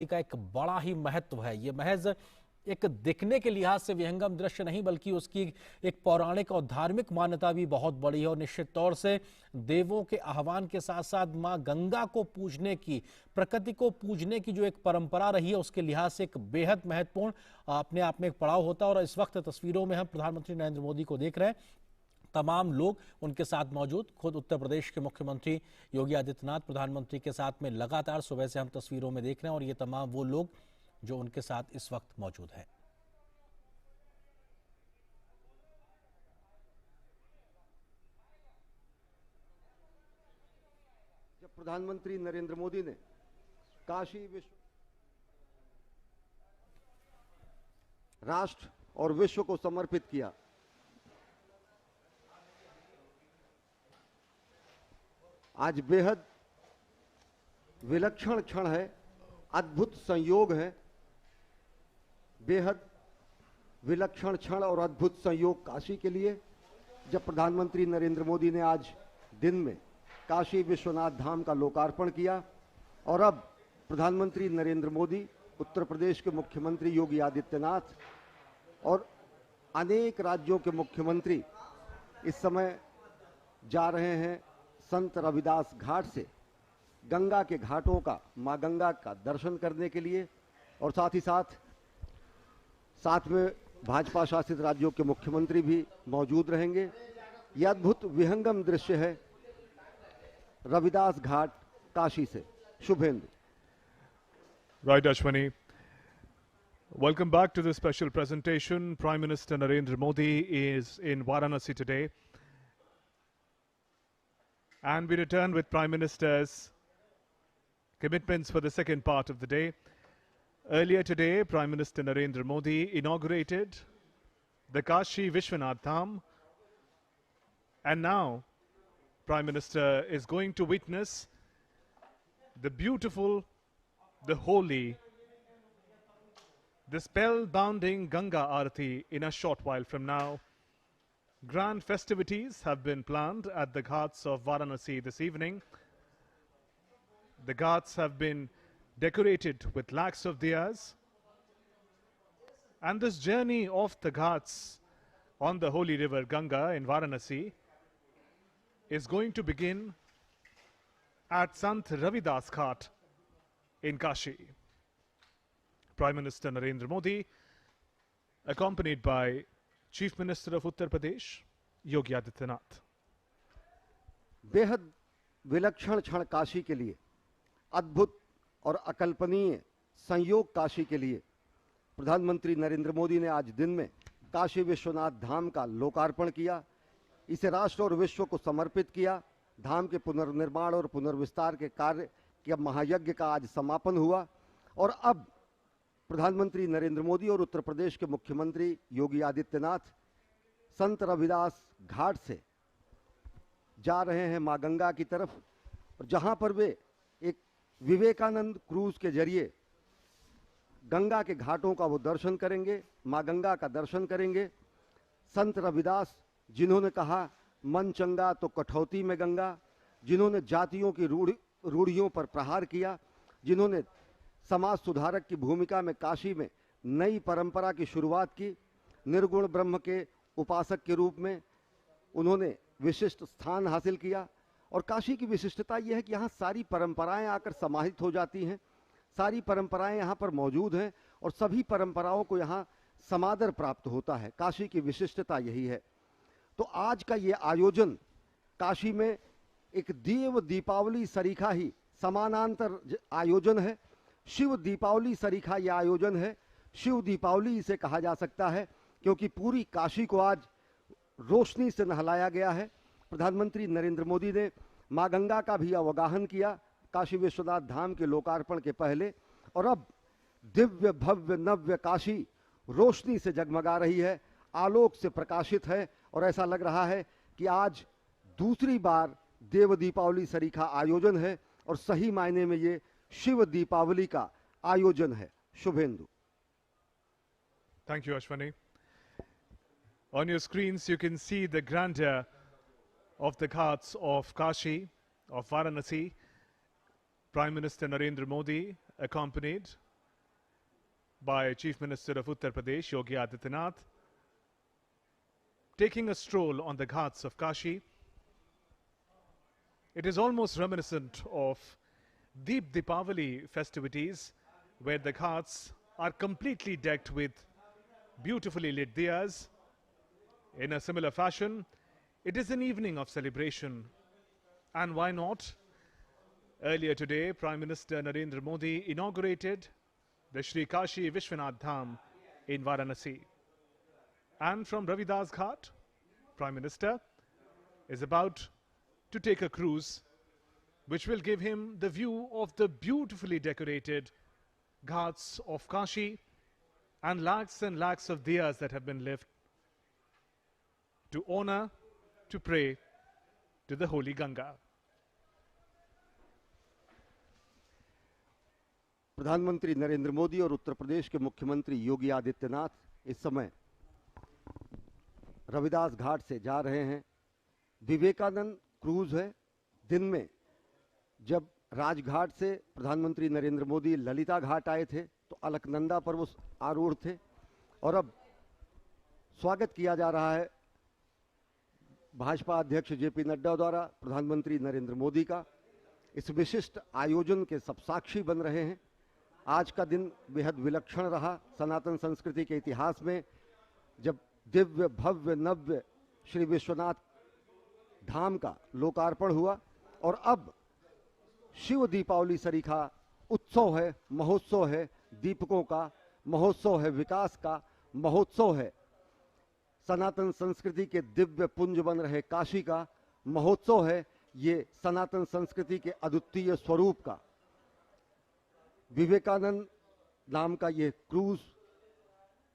का एक बड़ा ही महत्व है। ये महज एक दिखने के लिहाज से विहंगम दृश्य नहीं, बल्कि उसकी एक पौराणिक और धार्मिक मान्यता भी बहुत बड़ी है। और निश्चित तौर से देवों के आह्वान के साथ साथ मां गंगा को पूजने की, प्रकृति को पूजने की जो एक परंपरा रही है, उसके लिहाज से एक बेहद महत्वपूर्ण अपने आप में एक पड़ाव होता है। और इस वक्त तस्वीरों में हम प्रधानमंत्री नरेंद्र मोदी को देख रहे हैं। तमाम लोग उनके साथ मौजूद, खुद उत्तर प्रदेश के मुख्यमंत्री योगी आदित्यनाथ प्रधानमंत्री के साथ में लगातार सुबह से हम तस्वीरों में देख रहे हैं। और ये तमाम वो लोग जो उनके साथ इस वक्त मौजूद हैं। जब प्रधानमंत्री नरेंद्र मोदी ने काशी राष्ट्र और विश्व को समर्पित किया, आज बेहद विलक्षण क्षण है, अद्भुत संयोग है। बेहद विलक्षण क्षण और अद्भुत संयोग काशी के लिए, जब प्रधानमंत्री नरेंद्र मोदी ने आज दिन में काशी विश्वनाथ धाम का लोकार्पण किया। और अब प्रधानमंत्री नरेंद्र मोदी, उत्तर प्रदेश के मुख्यमंत्री योगी आदित्यनाथ और अनेक राज्यों के मुख्यमंत्री इस समय जा रहे हैं संत रविदास घाट से गंगा के घाटों का, मां गंगा का दर्शन करने के लिए। और साथ ही साथ में भाजपा शासित राज्यों के मुख्यमंत्री भी मौजूद रहेंगे। यह अद्भुत विहंगम दृश्य है रविदास घाट काशी से। Suvendu. Right, Ashwani. Welcome back to this special presentation. Prime Minister Narendra Modi is in Varanasi today. And we return with Prime Minister's commitments for the second part of the day. Earlier today, Prime Minister Narendra Modi inaugurated the Kashi Vishwanath Dham. And now, Prime Minister is going to witness the beautiful, the holy, the spellbounding Ganga Aarati in a short while from now. Grand festivities have been planned at the ghats of Varanasi this evening. The ghats have been decorated with lakhs of diyas. And this journey of the ghats on the holy river Ganga in Varanasi is going to begin at Sant Ravidas Ghat in Kashi. Prime Minister Narendra Modi, accompanied by Chief Minister of Uttar Pradesh, Yogi Adityanath. बेहद विलक्षण क्षण काशी के लिए, अद्भुत और अकल्पनीय संयोग काशी के लिए प्रधानमंत्री नरेंद्र मोदी ने आज दिन में काशी विश्वनाथ धाम का लोकार्पण किया। इसे राष्ट्र और विश्व को समर्पित किया। धाम के पुनर्निर्माण और पुनर्विस्तार के कार्य के महायज्ञ का आज समापन हुआ। और अब प्रधानमंत्री नरेंद्र मोदी और उत्तर प्रदेश के मुख्यमंत्री योगी आदित्यनाथ संत रविदास घाट से जा रहे हैं मां गंगा की तरफ, और जहां पर वे एक विवेकानंद क्रूज के जरिए गंगा के घाटों का वो दर्शन करेंगे, मां गंगा का दर्शन करेंगे। संत रविदास, जिन्होंने कहा मन चंगा तो कठौती में गंगा, जिन्होंने जातियों की रूढ़ियों पर प्रहार किया, जिन्होंने समाज सुधारक की भूमिका में काशी में नई परंपरा की शुरुआत की, निर्गुण ब्रह्म के उपासक के रूप में उन्होंने विशिष्ट स्थान हासिल किया। और काशी की विशिष्टता यह है कि यहाँ सारी परंपराएं आकर समाहित हो जाती हैं, सारी परंपराएं यहाँ पर मौजूद हैं और सभी परंपराओं को यहाँ समादर प्राप्त होता है। काशी की विशिष्टता यही है। तो आज का ये आयोजन काशी में एक देव दीपावली सरीखा ही समानांतर आयोजन है। शिव दीपावली सरीखा यह आयोजन है। शिव दीपावली इसे कहा जा सकता है क्योंकि पूरी काशी को आज रोशनी से नहलाया गया है। प्रधानमंत्री नरेंद्र मोदी ने मां गंगा का भी अवगाहन किया काशी विश्वनाथ धाम के लोकार्पण के पहले। और अब दिव्य भव्य नव्य काशी रोशनी से जगमगा रही है, आलोक से प्रकाशित है। और ऐसा लग रहा है कि आज दूसरी बार देव दीपावली सरीखा आयोजन है और सही मायने में ये शिव दीपावली का आयोजन है। Suvendu. Thank you, Ashwani. On your screens, you can see the grandeur of the ghats of Kashi, of Varanasi. Prime Minister Narendra Modi, accompanied by Chief Minister of Uttar Pradesh, Yogi Adityanath, taking a stroll on the ghats of Kashi. It is almost reminiscent of Deep Deepavali festivities, where the ghats are completely decked with beautifully lit diyas. In a similar fashion, it is an evening of celebration. And why not? Earlier today, Prime Minister Narendra Modi inaugurated the Shri Kashi Vishwanath Dham in Varanasi. And from Ravidas Ghat, Prime Minister is about to take a cruise which will give him the view of the beautifully decorated ghats of Kashi and lakhs of diyas that have been lit to honor, to pray to the holy Ganga. प्रधानमंत्री नरेंद्र मोदी और उत्तर प्रदेश के मुख्यमंत्री योगी आदित्यनाथ इस समय रविदास घाट से जा रहे हैं। विवेकानंद क्रूज है। दिन में जब राजघाट से प्रधानमंत्री नरेंद्र मोदी ललिता घाट आए थे तो अलकनंदा पर वो आरूढ़ थे और अब स्वागत किया जा रहा है भाजपा अध्यक्ष जेपी नड्डा द्वारा प्रधानमंत्री नरेंद्र मोदी का। इस विशिष्ट आयोजन के सब साक्षी बन रहे हैं। आज का दिन बेहद विलक्षण रहा सनातन संस्कृति के इतिहास में, जब दिव्य भव्य नव्य श्री विश्वनाथ धाम का लोकार्पण हुआ और अब शिव दीपावली सरीखा उत्सव है, महोत्सव है, दीपकों का महोत्सव है, विकास का महोत्सव है, सनातन संस्कृति के दिव्य पुंज बन रहे काशी का महोत्सव है। ये सनातन संस्कृति के अद्वितीय स्वरूप का विवेकानंद नाम का ये क्रूज,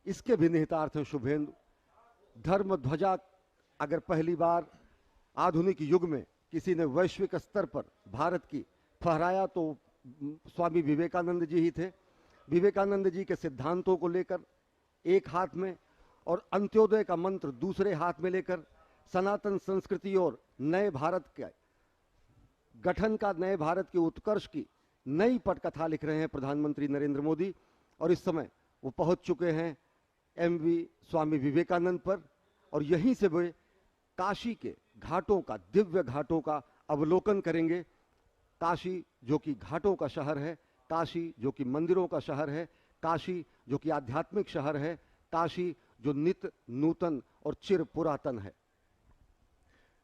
इसके भी निहितार्थ हैं शुभेंदु। धर्म ध्वजा अगर पहली बार आधुनिक युग में किसी ने वैश्विक स्तर पर भारत की फहराया तो स्वामी विवेकानंद जी ही थे। विवेकानंद जी के सिद्धांतों को लेकर एक हाथ में और अंत्योदय का मंत्र दूसरे हाथ में लेकर सनातन संस्कृति और नए भारत के गठन का, नए भारत के उत्कर्ष की नई पटकथा लिख रहे हैं प्रधानमंत्री नरेंद्र मोदी। और इस समय वो पहुंच चुके हैं एमवी स्वामी विवेकानंद पर और यहीं से वे काशी के घाटों का, दिव्य घाटों का अवलोकन करेंगे। काशी जो कि घाटों का शहर है, काशी जो कि मंदिरों का शहर है, काशी जो कि आध्यात्मिक शहर है, काशी जो नित्य नूतन और चिर पुरातन है।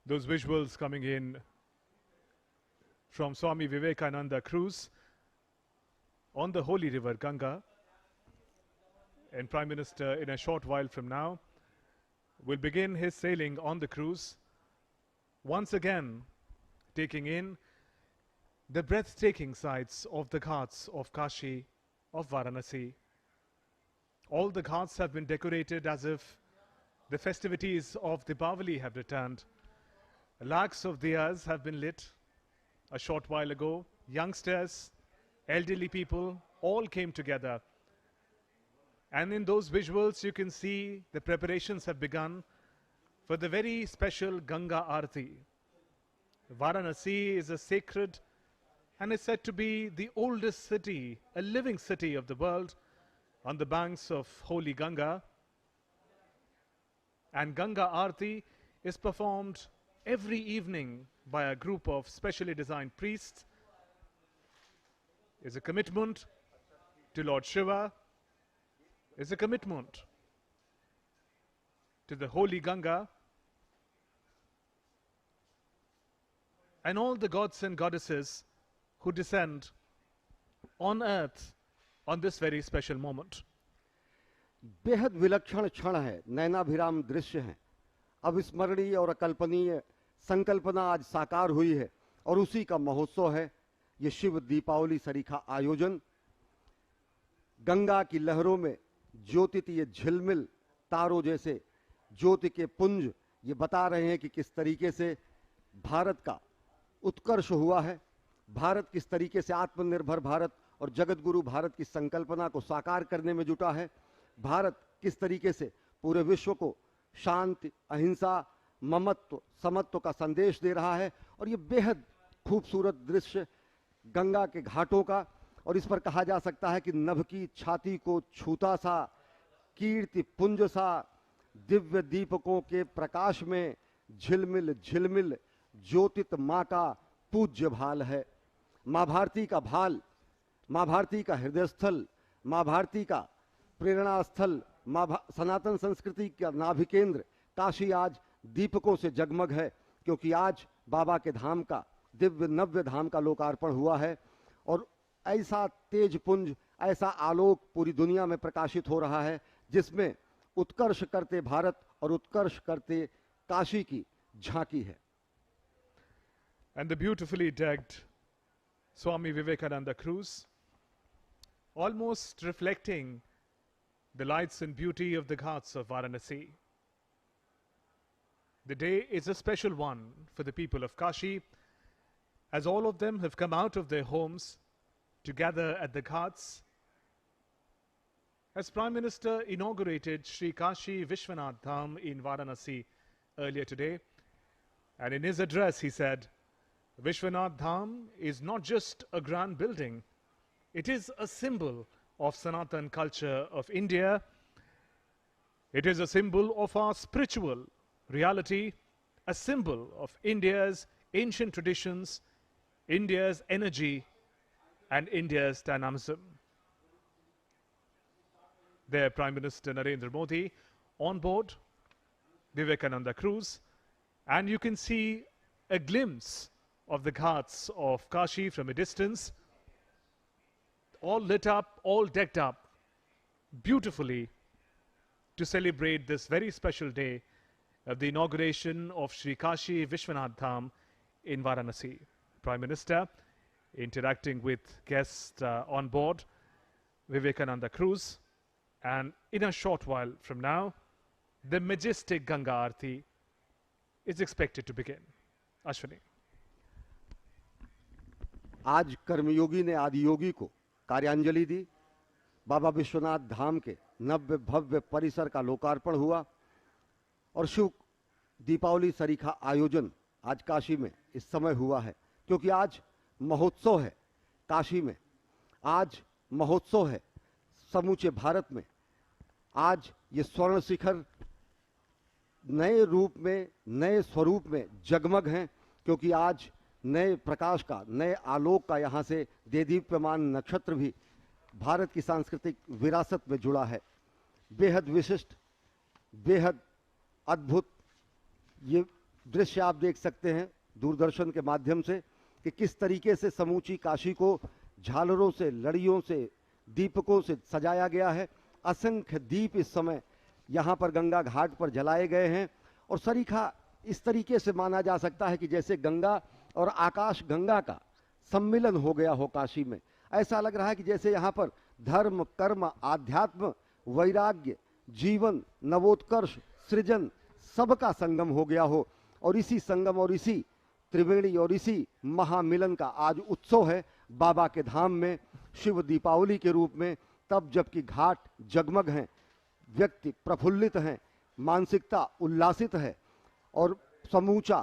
Those visuals coming in from Swami Vivekananda cruise on the holy river Ganga, and Prime Minister in a short while from now will begin his sailing on the cruise, once again taking in the breathtaking sights of the ghats of Kashi, of Varanasi. All the ghats have been decorated as if the festivities of Deepavali have returned. Lakhs of diyas have been lit a short while ago. Youngsters, elderly people, all came together. And in those visuals, you can see the preparations have begun for the very special Ganga Aarti. Varanasi is a sacred and is said to be the oldest city, a living city of the world on the banks of holy Ganga. And Ganga Aarti is performed every evening by a group of specially designed priests. Is a commitment to Lord Shiva, is a commitment to the holy Ganga and all the gods and goddesses who descend on earth on this very special moment. बेहद विलक्षण क्षण है, नैनाभिराम दृश्य है। अविस्मरणीय और अकल्पनीय संकल्पना आज साकार हुई है और उसी का महोत्सव है ये शिव दीपावली सरीखा आयोजन। गंगा की लहरों में ज्योतितीय झिलमिल तारों जैसे ज्योति के पुंज ये बता रहे हैं कि किस तरीके से भारत का उत्कर्ष हुआ है, भारत किस तरीके से आत्मनिर्भर भारत और जगत गुरु भारत की संकल्पना को साकार करने में जुटा है, भारत किस तरीके से पूरे विश्व को शांति, अहिंसा, ममत्व, समत्व का संदेश दे रहा है। और ये बेहद खूबसूरत दृश्य गंगा के घाटों का और इस पर कहा जा सकता है कि नभ की छाती को छूता सा, कीर्ति पुंज सा, दिव्य दीपकों के प्रकाश में झिलमिल झिलमिल ज्योतित माँ का पूज्य भाल है। माँ भारती का भाल, माँ भारती का हृदय स्थल, माँ भारती का प्रेरणा स्थल, सनातन संस्कृति का नाभि केंद्र काशी आज दीपकों से जगमग है, क्योंकि आज बाबा के धाम का, दिव्य नव्य धाम का लोकार्पण हुआ है। और ऐसा तेज पुंज, ऐसा आलोक पूरी दुनिया में प्रकाशित हो रहा है, जिसमें उत्कर्ष करते भारत और उत्कर्ष करते काशी की झांकी है। And the beautifully decked Swami Vivekananda cruise, almost reflecting the lights and beauty of the ghats of Varanasi. The day is a special one for the people of Kashi, as all of them have come out of their homes to gather at the ghats. As Prime Minister inaugurated Sri Kashi Vishwanath Dham in Varanasi earlier today, and in his address he said, Vishwanath Dham is not just a grand building, it is a symbol of Sanatan culture of India. It is a symbol of our spiritual reality, a symbol of India's ancient traditions, India's energy, and India's dynamism. There, Prime Minister Narendra Modi on board Vivekananda cruise, and you can see a glimpse of the ghats of Kashi from a distance, all lit up, all decked up beautifully to celebrate this very special day of the inauguration of Sri Kashi Vishwanath Dham in Varanasi. Prime Minister interacting with guests on board Vivekananda cruise, and in a short while from now, the majestic Ganga Aarti is expected to begin. Ashwini. आज कर्मयोगी ने आदियोगी को कार्यांजलि दी। बाबा विश्वनाथ धाम के नव्य भव्य परिसर का लोकार्पण हुआ और शिव दीपावली सरीखा आयोजन आज काशी में इस समय हुआ है, क्योंकि आज महोत्सव है काशी में, आज महोत्सव है समूचे भारत में। आज ये स्वर्ण शिखर नए रूप में, नए स्वरूप में जगमग हैं, क्योंकि आज नए प्रकाश का, नए आलोक का यहाँ से देदीप्यमान नक्षत्र भी भारत की सांस्कृतिक विरासत में जुड़ा है। बेहद विशिष्ट, बेहद अद्भुत ये दृश्य आप देख सकते हैं दूरदर्शन के माध्यम से कि किस तरीके से समूची काशी को झालरों से, लड़ियों से, दीपकों से सजाया गया है। असंख्य दीप इस समय यहाँ पर गंगा घाट पर जलाए गए हैं और सरीखा इस तरीके से माना जा सकता है कि जैसे गंगा और आकाश गंगा का सम्मिलन हो गया हो काशी में। ऐसा लग रहा है कि जैसे यहाँ पर धर्म, कर्म, आध्यात्म, वैराग्य, जीवन, नवोत्कर्ष, सृजन सबका संगम हो गया हो। और इसी संगम और इसी त्रिवेणी और इसी महामिलन का आज उत्सव है बाबा के धाम में, शिव दीपावली के रूप में। तब जबकि घाट जगमग हैं, व्यक्ति प्रफुल्लित हैं, मानसिकता उल्लासित है और समूचा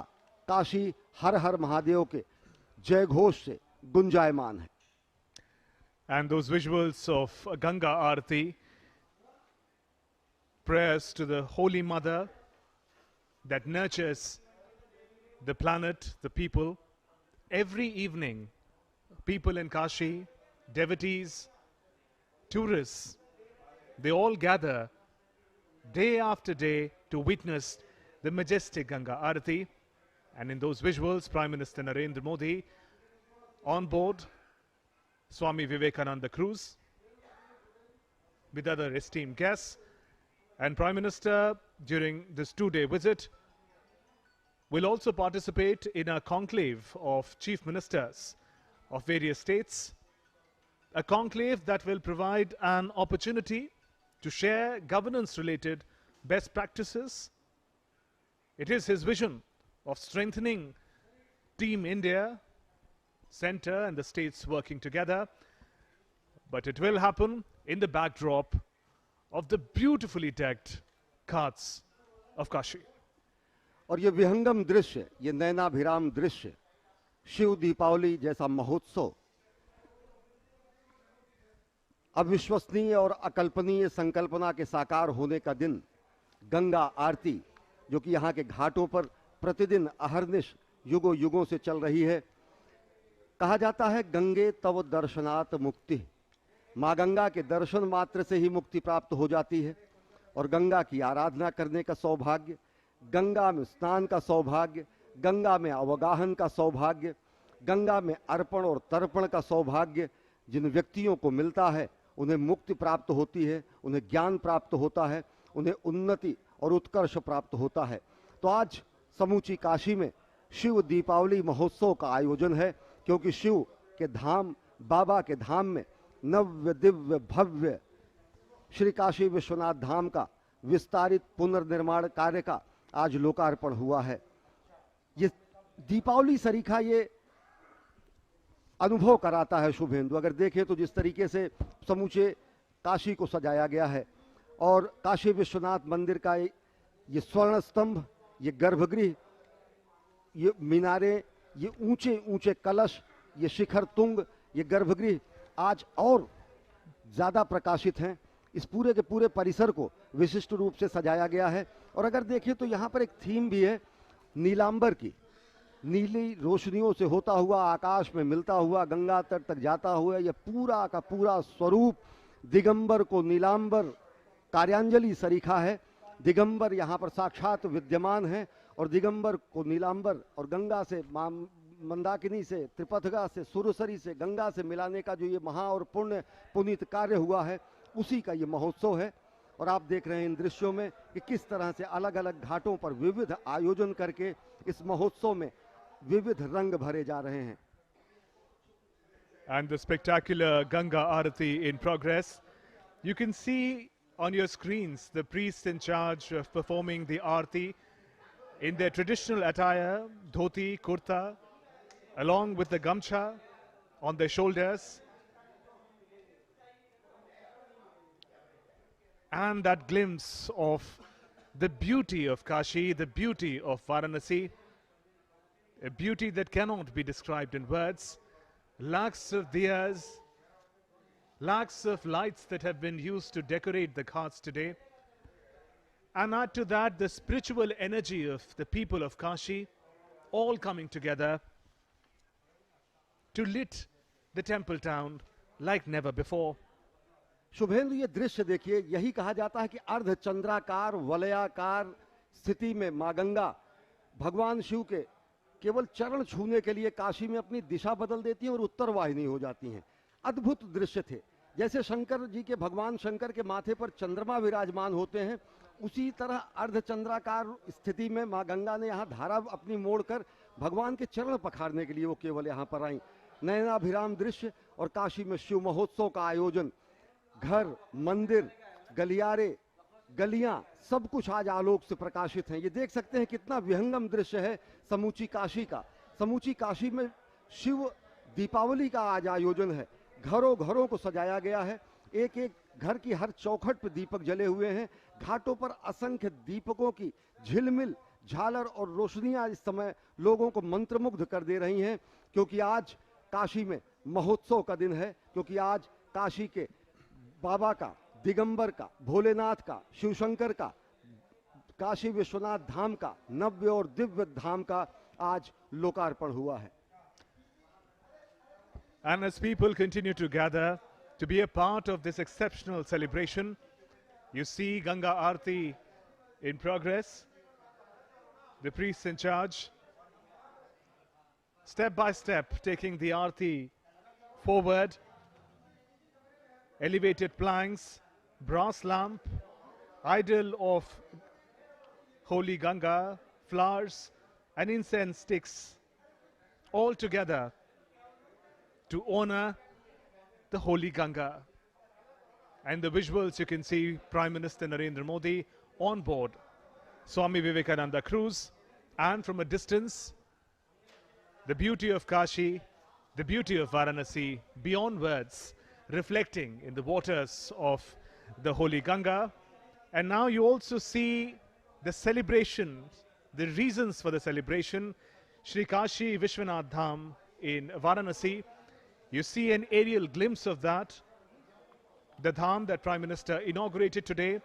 काशी हर हर महादेव के जय घोष से गुंजायमान है। And those visuals of Ganga Aarti, prayers to the Holy Mother that nurtures the planet, the people. Every evening, people in Kashi, devotees, tourists, they all gather day after day to witness the majestic Ganga Aarti. And in those visuals, Prime Minister Narendra Modi on board Swami Vivekananda cruise with other esteemed guests. And Prime Minister, during this two-day visit, will also participate in a conclave of chief ministers of various states, a conclave that will provide an opportunity to share governance-related best practices. It is his vision of strengthening Team India, Centre and the states working together. But it will happen in the backdrop of the beautifully decked ghats of Kashi. और ये विहंगम दृश्य, ये नैनाभिराम दृश्य, शिव दीपावली जैसा महोत्सव अविश्वसनीय और अकल्पनीय संकल्पना के साकार होने का दिन गंगा आरती, जो कि यहाँ के घाटों पर प्रतिदिन अहर्निश युगों युगों से चल रही है। कहा जाता है गंगे तव दर्शनात् मुक्ति, माँ गंगा के दर्शन मात्र से ही मुक्ति प्राप्त हो जाती है। और गंगा की आराधना करने का सौभाग्य, गंगा में स्नान का सौभाग्य, गंगा में अवगाहन का सौभाग्य, गंगा में अर्पण और तर्पण का सौभाग्य जिन व्यक्तियों को मिलता है उन्हें मुक्ति प्राप्त होती है, उन्हें ज्ञान प्राप्त होता है, उन्हें उन्नति और उत्कर्ष प्राप्त होता है। तो आज समूची काशी में शिव दीपावली महोत्सव का आयोजन है, क्योंकि शिव के धाम, बाबा के धाम में नव्य दिव्य भव्य श्री काशी विश्वनाथ धाम का विस्तारित पुनर्निर्माण कार्य का आज लोकार्पण हुआ है। ये दीपावली सरीखा ये अनुभव कराता है शुभेंदु। अगर देखें तो जिस तरीके से समूचे काशी को सजाया गया है और काशी विश्वनाथ मंदिर का ये स्वर्ण स्तंभ, ये गर्भगृह, ये मीनारे, ये ऊंचे ऊंचे कलश, ये शिखर तुंग, ये गर्भगृह आज और ज़्यादा प्रकाशित हैं। इस पूरे के पूरे परिसर को विशिष्ट रूप से सजाया गया है। और अगर देखें तो यहाँ पर एक थीम भी है नीलांबर की, नीली रोशनियों से होता हुआ आकाश में मिलता हुआ गंगा तट तक जाता हुआ यह पूरा का पूरा स्वरूप दिगंबर को नीलांबर कार्यांजलि सरीखा है। दिगंबर यहाँ पर साक्षात विद्यमान है और दिगंबर को नीलांबर और गंगा से, मंदाकिनी से, त्रिपथगा से, सुरसरी से, गंगा से मिलाने का जो ये महा और पुण्य पुनीत कार्य हुआ है, उसी का ये महोत्सव है। और आप देख रहे हैं इन दृश्यों में कि किस तरह से अलग अलग घाटों पर विविध आयोजन करके इस महोत्सव में विविध रंग भरे जा रहे हैं। And the spectacular Ganga Arati in progress. You can see on your screens the priests in charge of performing the Arati in their traditional attire, dhoti, kurta, along with the gamcha on their shoulders. And that glimpse of the beauty of Kashi, the beauty of Varanasi, a beauty that cannot be described in words. Lakhs of diyas, lakhs of lights that have been used to decorate the ghats today. And add to that the spiritual energy of the people of Kashi, all coming together to lit the temple town like never before. Suvendu, ये दृश्य देखिए, यही कहा जाता है कि अर्धचंद्राकार वलयाकार स्थिति में माँ गंगा भगवान शिव के केवल चरण छूने के लिए काशी में अपनी दिशा बदल देती हैं और उत्तर वाहिनी हो जाती हैं। अद्भुत दृश्य थे। जैसे शंकर जी के, भगवान शंकर के माथे पर चंद्रमा विराजमान होते हैं, उसी तरह अर्धचंद्राकार स्थिति में माँ गंगा ने यहाँ धारा अपनी मोड़कर भगवान के चरण पखारने के लिए वो केवल यहाँ पर आई। नयनाभिराम दृश्य। और काशी में शिव महोत्सव का आयोजन, घर, मंदिर, गलियारे, गलियां, सब कुछ आज आलोक से प्रकाशित हैं। ये देख सकते हैं कितना विहंगम दृश्य है समूची काशी का। समूची काशी में शिव दीपावली का आज आयोजन है। घरों घरों को सजाया गया है। एक एक घर की हर चौखट पर दीपक जले हुए हैं। घाटों पर असंख्य दीपकों की झिलमिल झालर और रोशनियां इस समय लोगों को मंत्रमुग्ध कर दे रही हैं, क्योंकि आज काशी में महोत्सव का दिन है। क्योंकि आज काशी के बाबा का, दिगंबर का, भोलेनाथ का, शिवशंकर का, काशी विश्वनाथ धाम का, नव्य और दिव्य धाम का आज लोकार्पण हुआ है। And as people continue to gather to be a part of this exceptional celebration, you see Ganga Aarti in progress. The priests in charge, step by step, taking the Aarti forward. Elevated planks, brass lamp, idol of holy Ganga, flowers and incense sticks, all together to honor the holy Ganga. And the visuals, you can see Prime Minister Narendra Modi on board Swami Vivekananda cruise, and from a distance the beauty of Kashi, the beauty of Varanasi beyond words, reflecting in the waters of the holy Ganga. And now you also see the celebration, the reasons for the celebration, Shri Kashi Vishwanath Dham in Varanasi. You see an aerial glimpse of that. the Dham that Prime Minister inaugurated today,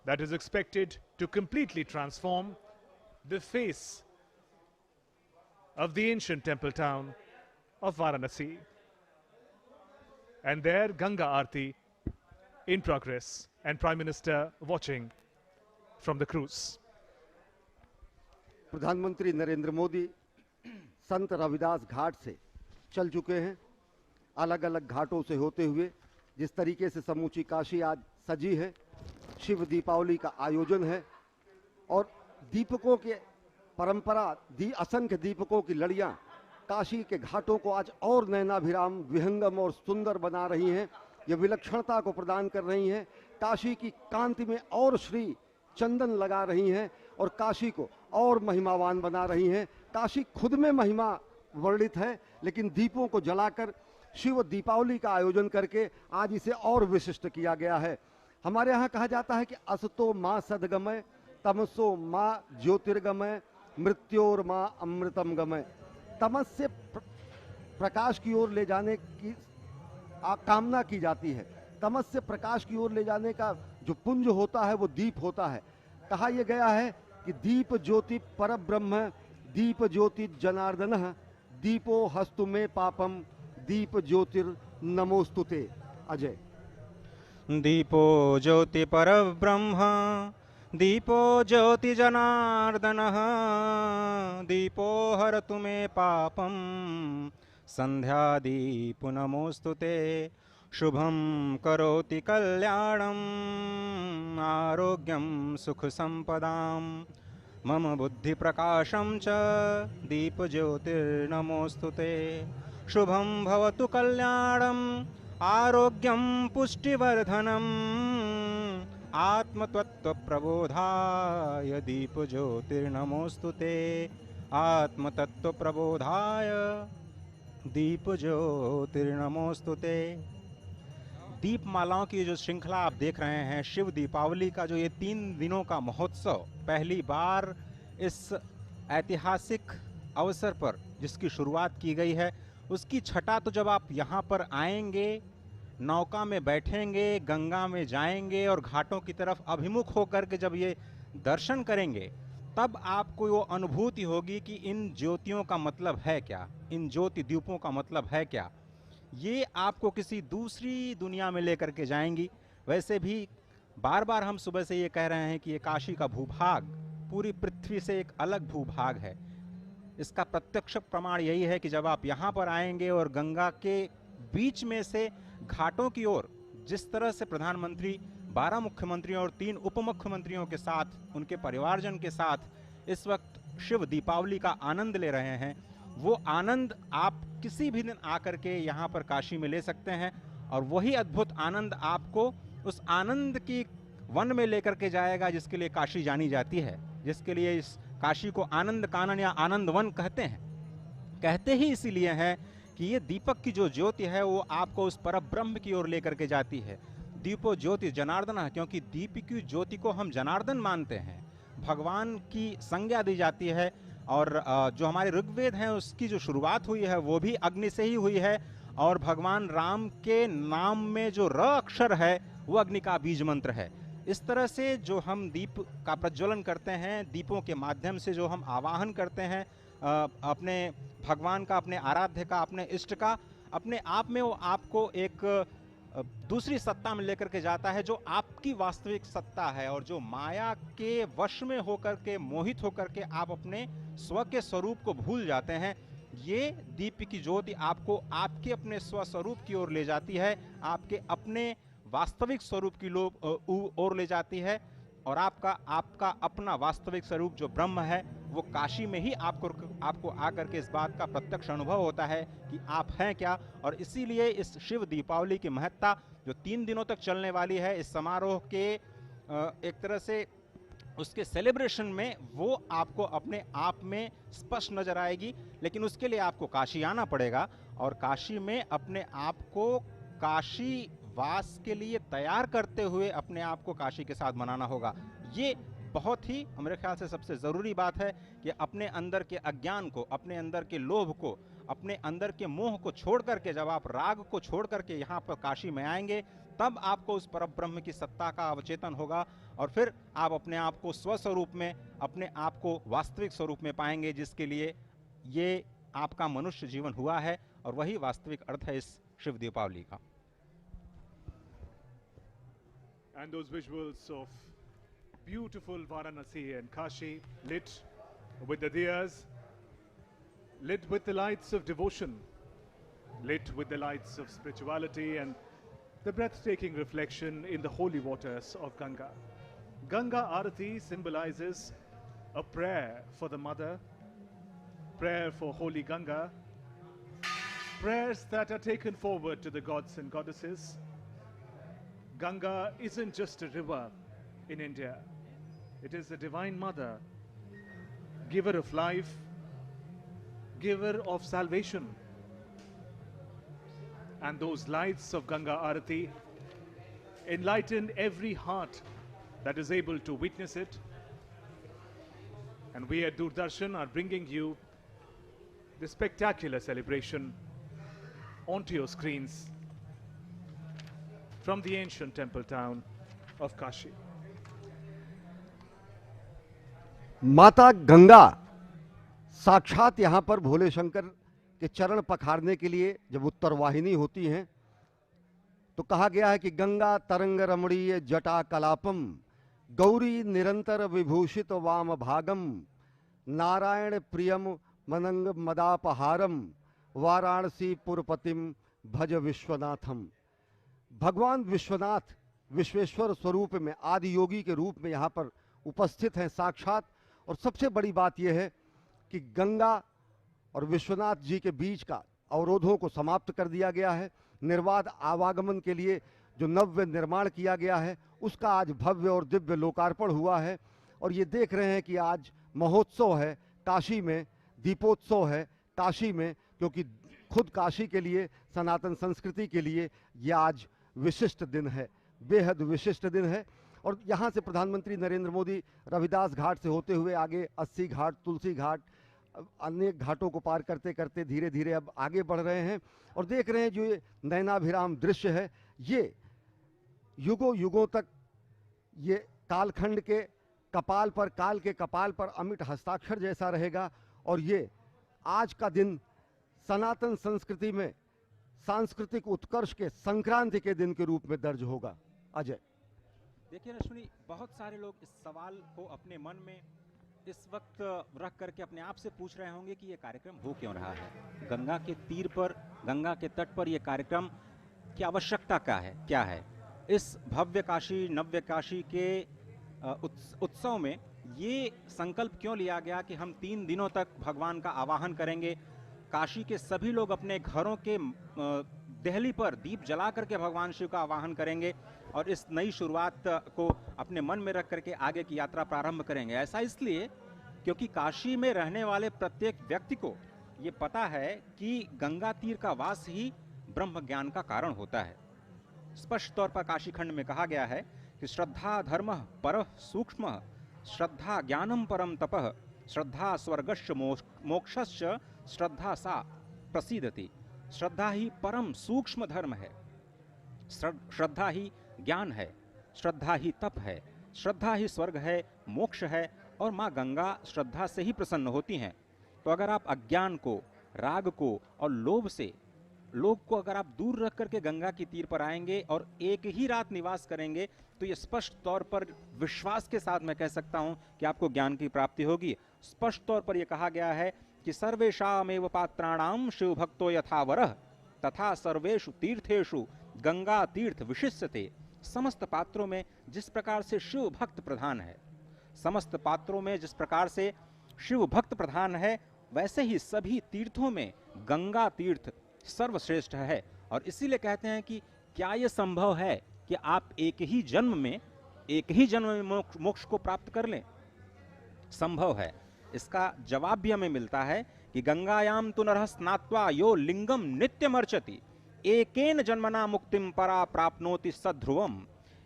that is expected to completely transform the face of the ancient temple town of Varanasi. And there, Ganga Aarti in progress, and Prime Minister watching from the cruise. प्रधानमंत्री नरेंद्र मोदी संत रविदास घाट से चल चुके हैं। अलग अलग घाटों से होते हुए जिस तरीके से समूची काशी आज सजी है, शिव दीपावली का आयोजन है और दीपकों के परंपरा, असंख्य दीपकों की लड़ियां काशी के घाटों को आज और नयनाभिराम, विहंगम और सुंदर बना रही हैं। ये विलक्षणता को प्रदान कर रही हैं, काशी की कांति में और श्री चंदन लगा रही हैं और काशी को और महिमावान बना रही हैं। काशी खुद में महिमा वर्णित है, लेकिन दीपों को जलाकर शिव दीपावली का आयोजन करके आज इसे और विशिष्ट किया गया है। हमारे यहाँ कहा जाता है कि असतो माँ सदगमय, तमसो माँ ज्योतिर्गमय, मृत्योर माँ अमृतम गमय। तमस से प्रकाश की ओर ले जाने की कामना की जाती है। तमस से प्रकाश की ओर ले जाने का जो पुंज होता है वो दीप होता है। कहा यह गया है कि दीप ज्योति परब्रह्म, दीप ज्योति जनार्दनः, दीपो हस्तु में पापम, दीप ज्योतिर नमोस्तुते। अजय। दीपो ज्योति परब्रह्म, दीपो ज्योति जनार्दनः, दीपो हरतु मे पापम, संध्या दीप नमोस्तुते। शुभम करोति कल्याणम, आरोग्यम सुख संपदाम, मम बुद्धि प्रकाशम च, दीप ज्योतिर्नमोस्तुते। शुभम भवतु कल्याणम, आरोग्यम पुष्टिवर्धनम, आत्मतत्व प्रबोधाय, दीप ज्योतिर्नमोस्तुते। आत्मतत्व प्रबोधाय, दीप ज्योतिर्नमोस्तुते। दीपमालाओं की जो श्रृंखला आप देख रहे हैं, शिव दीपावली का जो ये 3 दिनों का महोत्सव पहली बार इस ऐतिहासिक अवसर पर जिसकी शुरुआत की गई है, उसकी छटा तो जब आप यहाँ पर आएंगे, नौका में बैठेंगे, गंगा में जाएंगे और घाटों की तरफ अभिमुख होकर के जब ये दर्शन करेंगे, तब आपको वो अनुभूति होगी कि इन ज्योतियों का मतलब है क्या, इन ज्योति दीपों का मतलब है क्या। ये आपको किसी दूसरी दुनिया में लेकर के जाएंगी। वैसे भी बार बार हम सुबह से ये कह रहे हैं कि ये काशी का भूभाग पूरी पृथ्वी से एक अलग भूभाग है। इसका प्रत्यक्ष प्रमाण यही है कि जब आप यहाँ पर आएंगे और गंगा के बीच में से घाटों की ओर जिस तरह से प्रधानमंत्री 12 मुख्यमंत्रियों और 3 उप मुख्यमंत्रियों के साथ, उनके परिवारजन के साथ इस वक्त शिव दीपावली का आनंद ले रहे हैं, वो आनंद आप किसी भी दिन आकर के यहाँ पर काशी में ले सकते हैं। और वही अद्भुत आनंद आपको उस आनंद की वन में लेकर के जाएगा जिसके लिए काशी जानी जाती है, जिसके लिए इस काशी को आनंद कानन या आनंद वन कहते हैं। कहते ही इसीलिए है कि ये दीपक की जो ज्योति है वो आपको उस परब्रह्म की ओर लेकर के जाती है। दीपो ज्योति जनार्दन, क्योंकि दीप की ज्योति को हम जनार्दन मानते हैं, भगवान की संज्ञा दी जाती है। और जो हमारे ऋग्वेद हैं उसकी जो शुरुआत हुई है वो भी अग्नि से ही हुई है, और भगवान राम के नाम में जो र अक्षर है वो अग्नि का बीज मंत्र है। इस तरह से जो हम दीप का प्रज्वलन करते हैं, दीपों के माध्यम से जो हम आवाहन करते हैं अपने भगवान का, अपने आराध्य का, अपने इष्ट का, अपने आप में वो आपको एक दूसरी सत्ता में लेकर के जाता है जो आपकी वास्तविक सत्ता है, और जो माया के वश में होकर के, मोहित होकर के आप अपने स्व के स्वरूप को भूल जाते हैं। ये दीप की ज्योति आपको आपके अपने स्वस्वरूप की ओर ले जाती है, आपके अपने वास्तविक स्वरूप की ओर ले जाती है। और आपका अपना वास्तविक स्वरूप जो ब्रह्म है वो काशी में ही आपको आकर के इस बात का प्रत्यक्ष अनुभव होता है कि आप हैं क्या। और इसीलिए इस शिव दीपावली की महत्ता जो 3 दिनों तक चलने वाली है, इस समारोह के एक तरह से उसके सेलिब्रेशन में वो आपको अपने आप में स्पष्ट नजर आएगी। लेकिन उसके लिए आपको काशी आना पड़ेगा और काशी में अपने आप को काशी वास के लिए तैयार करते हुए अपने आप को काशी के साथ मनाना होगा। ये बहुत ही मेरे ख्याल से सबसे ज़रूरी बात है कि अपने अंदर के अज्ञान को, अपने अंदर के लोभ को, अपने अंदर के मोह को छोड़ करके, जब आप राग को छोड़ करके यहाँ पर काशी में आएंगे तब आपको उस परब्रह्म की सत्ता का अवचेतन होगा और फिर आप अपने आप को स्वस्वरूप में, अपने आप को वास्तविक स्वरूप में पाएंगे, जिसके लिए ये आपका मनुष्य जीवन हुआ है और वही वास्तविक अर्थ है इस शिव दीपावली का। And those visuals of beautiful Varanasi and Kashi, lit with the diyas, lit with the lights of devotion, lit with the lights of spirituality and the breathtaking reflection in the holy waters of Ganga. Ganga Arati symbolizes a prayer for the mother, prayer for holy Ganga, prayers that are taken forward to the gods and goddesses. Ganga isn't just a river in India. It is the Divine Mother, giver of life, giver of salvation. And those lights of Ganga Arati enlighten every heart that is able to witness it. And we at Doordarshan are bringing you this spectacular celebration onto your screens from the ancient temple town of Kashi. माता गंगा साक्षात यहाँ पर भोले शंकर के चरण पखारने के लिए जब उत्तरवाहिनी होती हैं तो कहा गया है कि गंगा तरंग रमणीय जटा कलापम गौरी निरंतर विभूषित वाम भागम नारायण प्रियम मनंग मदापहारम वाराणसी पुरपतिम भज विश्वनाथम। भगवान विश्वनाथ विश्वेश्वर स्वरूप में आदि योगी के रूप में यहाँ पर उपस्थित हैं साक्षात। और सबसे बड़ी बात यह है कि गंगा और विश्वनाथ जी के बीच का अवरोधों को समाप्त कर दिया गया है। निर्बाध आवागमन के लिए जो नव्य निर्माण किया गया है उसका आज भव्य और दिव्य लोकार्पण हुआ है। और ये देख रहे हैं कि आज महोत्सव है काशी में, दीपोत्सव है काशी में, क्योंकि खुद काशी के लिए, सनातन संस्कृति के लिए ये आज विशिष्ट दिन है, बेहद विशिष्ट दिन है। और यहाँ से प्रधानमंत्री नरेंद्र मोदी रविदास घाट से होते हुए आगे 80 घाट, तुलसी घाट, अनेक घाटों को पार करते करते धीरे धीरे अब आगे बढ़ रहे हैं। और देख रहे हैं जो ये नयनाभिराम दृश्य है, ये युगों युगों तक ये कालखंड के कपाल पर, काल के कपाल पर अमिट हस्ताक्षर जैसा रहेगा। और ये आज का दिन सनातन संस्कृति में सांस्कृतिक उत्कर्ष के संक्रांति के दिन के रूप में दर्ज होगा। अजय। देखिए रश्मि, बहुत सारे लोग इस सवाल को अपने मन में इस वक्त रख करके अपने आप से पूछ रहे होंगे कि ये कार्यक्रम हो क्यों रहा है। गंगा के तीर पर, गंगा के तट पर ये कार्यक्रम की आवश्यकता क्या है। इस भव्य काशी, नव्य काशी के उत्सव में ये संकल्प क्यों लिया गया कि हम 3 दिनों तक भगवान का आवाहन करेंगे। काशी के सभी लोग अपने घरों के देहली पर दीप जला करके भगवान शिव का आवाहन करेंगे और इस नई शुरुआत को अपने मन में रख करके आगे की यात्रा प्रारंभ करेंगे। ऐसा इसलिए क्योंकि काशी में रहने वाले प्रत्येक व्यक्ति को ये पता है कि गंगा तीर का वास ही ब्रह्म ज्ञान का कारण होता है। स्पष्ट तौर पर काशी खंड में कहा गया है कि श्रद्धा धर्म परः सूक्ष्म, श्रद्धा ज्ञानम परम तपः, श्रद्धा स्वर्गश्च मोक्षश्च, श्रद्धा सा प्रसीदति। श्रद्धा ही परम सूक्ष्म धर्म है, श्रद्धा ही ज्ञान है, श्रद्धा ही तप है, श्रद्धा ही स्वर्ग है, मोक्ष है। और माँ गंगा श्रद्धा से ही प्रसन्न होती हैं। तो अगर आप अज्ञान को, राग को और लोभ को अगर आप दूर रख करके गंगा की तीर पर आएंगे और एक ही रात निवास करेंगे तो ये स्पष्ट तौर पर विश्वास के साथ मैं कह सकता हूं कि आपको ज्ञान की प्राप्ति होगी। स्पष्ट तौर पर यह कहा गया है कि सर्वेषामेव पात्राणाम शिव भक्तो यथा वरः तथा सर्वेषु तीर्थेषु गंगा तीर्थ विशिष्यते। समस्त पात्रों में जिस प्रकार से शिव भक्त प्रधान है, समस्त पात्रों में जिस प्रकार से शिव भक्त प्रधान है, वैसे ही सभी तीर्थों में गंगा तीर्थ सर्वश्रेष्ठ है। और इसीलिए कहते हैं कि क्या यह संभव है कि आप एक ही जन्म में मोक्ष को प्राप्त कर लें? संभव है। इसका जवाब भी हमें मिलता है कि गंगायाम तु नरः स्नात्वा यो लिंगम नित्यमर्चति एकेन जन्मना मुक्तिम परा प्राप्नोति सध्रुवम।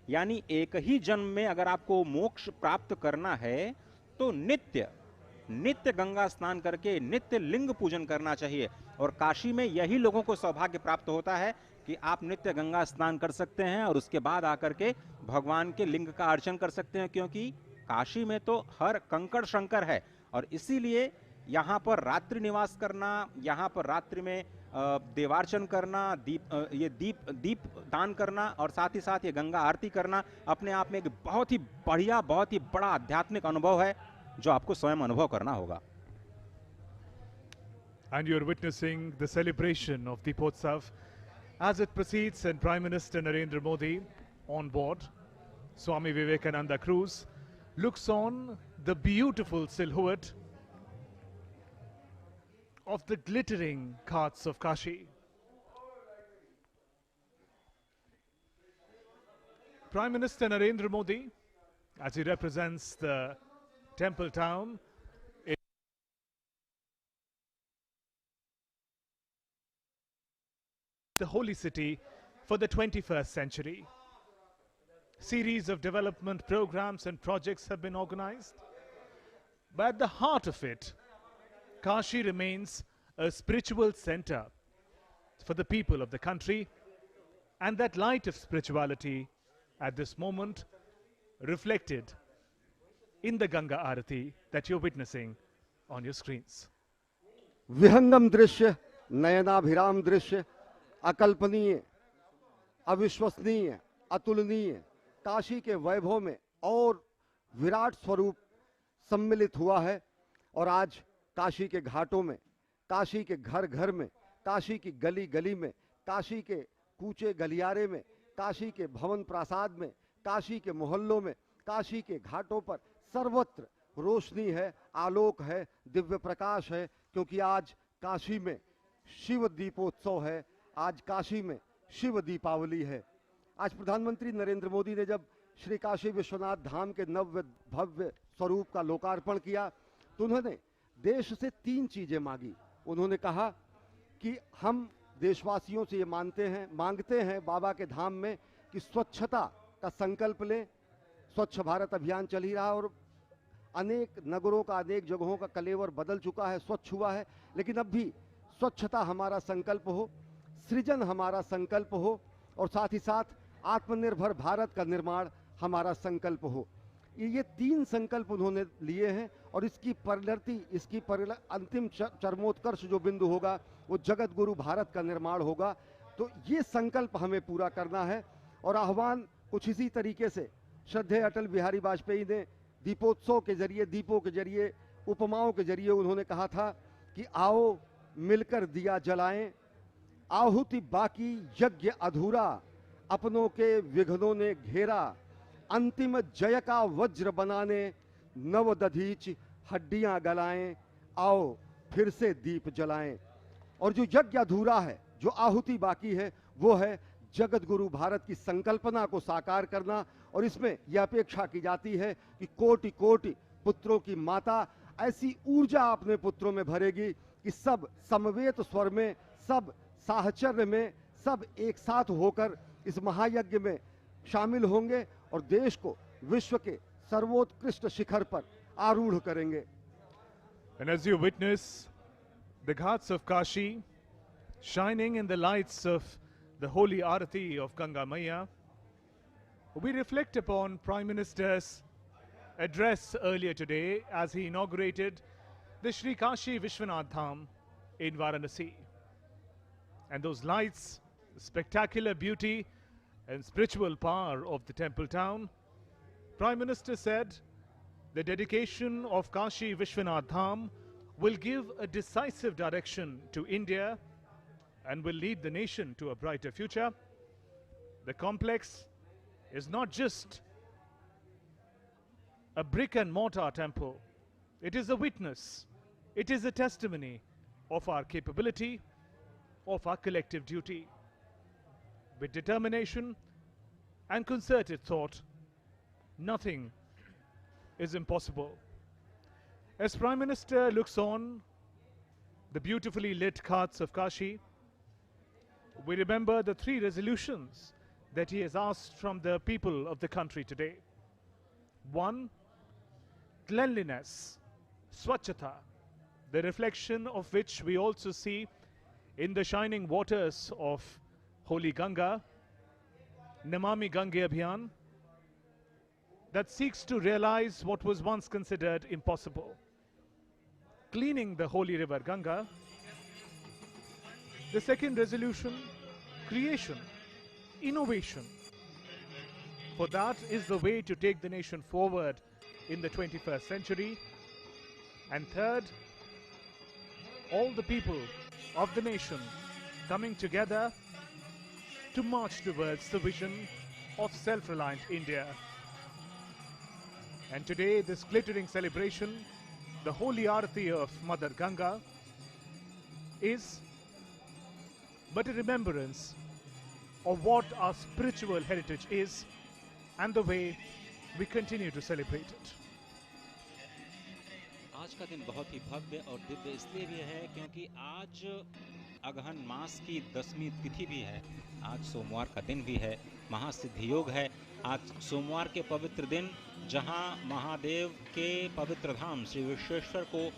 यानी एक ही जन्म में अगर आपको मोक्ष प्राप्त करना है तो नित्य गंगा स्नान करके नित्य लिंग पूजन करना चाहिए। और काशी में यही लोगों को सौभाग्य प्राप्त होता है कि आप नित्य गंगा स्नान कर सकते हैं और उसके बाद आकर के भगवान के लिंग का अर्चन कर सकते हैं, क्योंकि काशी में तो हर कंकड़ शंकर है और इसीलिए यहाँ पर रात्रि निवास करना, यहाँ पर रात्रि में देवार्चन करना, दीप दान करना और साथ ही साथ ये गंगा आरती करना अपने आप में एक बहुत ही बढ़िया, बहुत ही बड़ा आध्यात्मिक अनुभव है जो आपको स्वयं अनुभव करना होगा। And you're witnessing the celebration of Deepotsav as it proceeds, and Prime Minister Narendra Modi on board Swami Vivekananda cruise looks on the beautiful silhouette of the glittering Ghats of Kashi. Prime Minister Narendra Modi, as he represents the temple town, the holy city for the 21st century. Series of development programs and projects have been organized, but at the heart of it, Kashi remains a spiritual center for the people of the country, and that light of spirituality at this moment reflected in the Ganga Arati that you're witnessing on your screens. विहंगम दृश्य, नयनाभिराम दृश्य, अकल्पनीय, अविश्वसनीय, अतुलनीय काशी के वैभव में और विराट स्वरूप सम्मिलित हुआ है। और आज काशी के घाटों में, काशी के घर घर में, काशी की गली गली में, काशी के कूचे गलियारे में, काशी के भवन प्रासाद में, काशी के मोहल्लों में, काशी के घाटों पर सर्वत्र रोशनी है, आलोक है, दिव्य प्रकाश है, क्योंकि आज काशी में शिव दीपोत्सव है, आज काशी में शिव दीपावली है। आज प्रधानमंत्री नरेंद्र मोदी ने जब श्री काशी विश्वनाथ धाम के नव्य भव्य स्वरूप का लोकार्पण किया तो उन्होंने देश से 3 चीजें मांगी। उन्होंने कहा कि हम देशवासियों से ये मांगते हैं बाबा के धाम में कि स्वच्छता का संकल्प लें। स्वच्छ भारत अभियान चल ही रहा और अनेक नगरों का, अनेक जगहों का कलेवर बदल चुका है, स्वच्छ हुआ है, लेकिन अब भी स्वच्छता हमारा संकल्प हो, सृजन हमारा संकल्प हो और साथ ही साथ आत्मनिर्भर भारत का निर्माण हमारा संकल्प हो। ये 3 संकल्प उन्होंने लिए हैं और इसकी परिणति, इसकी अंतिम चरमोत्कर्ष जो बिंदु होगा वो जगत गुरु भारत का निर्माण होगा। तो ये संकल्प हमें पूरा करना है और आह्वान कुछ इसी तरीके से श्रद्धेय अटल बिहारी वाजपेयी ने दीपोत्सव के जरिए, दीपों के जरिए, उपमाओं के जरिए उन्होंने कहा था कि आओ मिलकर दिया जलाएं, आहुति बाकी यज्ञ अधूरा, अपनों के विघ्नों ने घेरा, अंतिम जय का वज्र बनाने नव दधीच हड्डियां गलाएं, आओ फिर से दीप जलाएं। और जो यज्ञ अधूरा है, जो आहुति बाकी है, वो है जगत गुरु भारत की संकल्पना को साकार करना। और इसमें यह अपेक्षा की जाती है कि कोटि कोटि पुत्रों की माता ऐसी ऊर्जा अपने पुत्रों में भरेगी कि सब समवेत स्वर में, सब साहचर्य में, सब एक साथ होकर इस महायज्ञ में शामिल होंगे और देश को विश्व के सर्वोत्कृष्ट शिखर पर आरूढ़ करेंगे। And as you witness the Ghats of Kashi shining in the lights of the holy Arati of Ganga Maiya, we reflect upon Prime Minister's address earlier today as he inaugurated the Sri Kashi Vishwanath Dham in Varanasi. And those lights, the spectacular beauty and spiritual power of the temple town, Prime Minister said the dedication of Kashi Vishwanath Dham will give a decisive direction to India and will lead the nation to a brighter future. The complex is not just a brick and mortar temple. It is a witness. It is a testimony of our capability, of our collective duty. With determination and concerted thought, nothing is impossible. As Prime Minister looks on the beautifully lit Ghats of Kashi, we remember the 3 resolutions that he has asked from the people of the country today. 1, cleanliness, Swachhata, the reflection of which we also see in the shining waters of Holy Ganga, Namami Gange Abhiyan, that seeks to realize what was once considered impossible. Cleaning the holy river Ganga. The second resolution, creation, innovation. For that is the way to take the nation forward in the 21st century. And third, all the people of the nation coming together to march towards the vision of self-reliant India. And today, this glittering celebration, the Holy Aarti of Mother Ganga, is but a remembrance of what our spiritual heritage is and the way we continue to celebrate it. आज का दिन बहुत ही भव्य और दिव्य इसलिए भी है क्योंकि आज अगहन मास की 10वीं तिथि भी है। आज सोमवार का दिन भी है, महासिद्धि योग है। आज सोमवार के पवित्र दिन जहां महादेव के पवित्र धाम श्री विश्वेश्वर को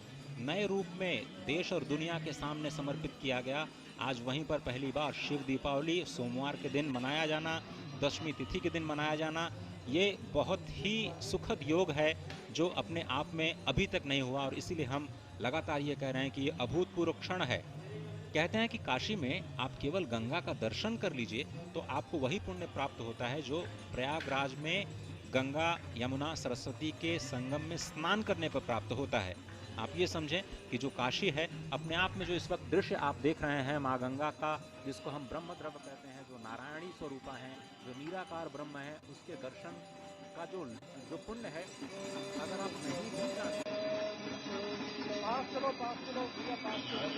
नए रूप में देश और दुनिया के सामने समर्पित किया गया, आज वहीं पर पहली बार शिव दीपावली सोमवार के दिन मनाया जाना, 10वीं तिथि के दिन मनाया जाना, ये बहुत ही सुखद योग है जो अपने आप में अभी तक नहीं हुआ। और इसीलिए हम लगातार ये कह रहे हैं कि ये अभूतपूर्व क्षण है। कहते हैं कि काशी में आप केवल गंगा का दर्शन कर लीजिए तो आपको वही पुण्य प्राप्त होता है जो प्रयागराज में गंगा यमुना सरस्वती के संगम में स्नान करने पर प्राप्त होता है। आप ये समझें कि जो काशी है अपने आप में जो इस वक्त दृश्य आप देख रहे हैं माँ गंगा का, जिसको हम ब्रह्मद्रव कहते हैं, जो नारायणी स्वरूपा है, जो निराकार ब्रह्म है, उसके दर्शन का जो पुण्य है, अगर आप नहीं भी जानते पास चलो भैया पास चलो।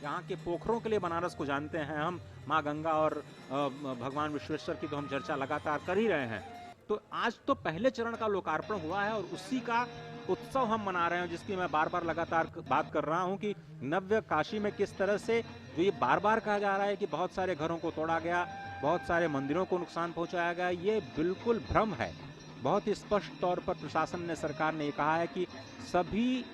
यहाँ के पोखरों के लिए बनारस को जानते हैं हम, माँ गंगा और भगवान विश्वेश्वर की तो हम चर्चा लगातार कर ही रहे हैं। तो आज तो पहले चरण का लोकार्पण हुआ है और उसी का उत्सव हम मना रहे हैं, जिसकी मैं बार बार लगातार बात कर रहा हूँ कि नव्य काशी में किस तरह से जो ये बार बार कहा जा रहा है कि बहुत सारे घरों को तोड़ा गया, बहुत सारे मंदिरों को नुकसान पहुंचाया गया, ये बिल्कुल भ्रम है। बहुत ही स्पष्ट तौर पर प्रशासन ने, सरकार ने कहा है कि सभी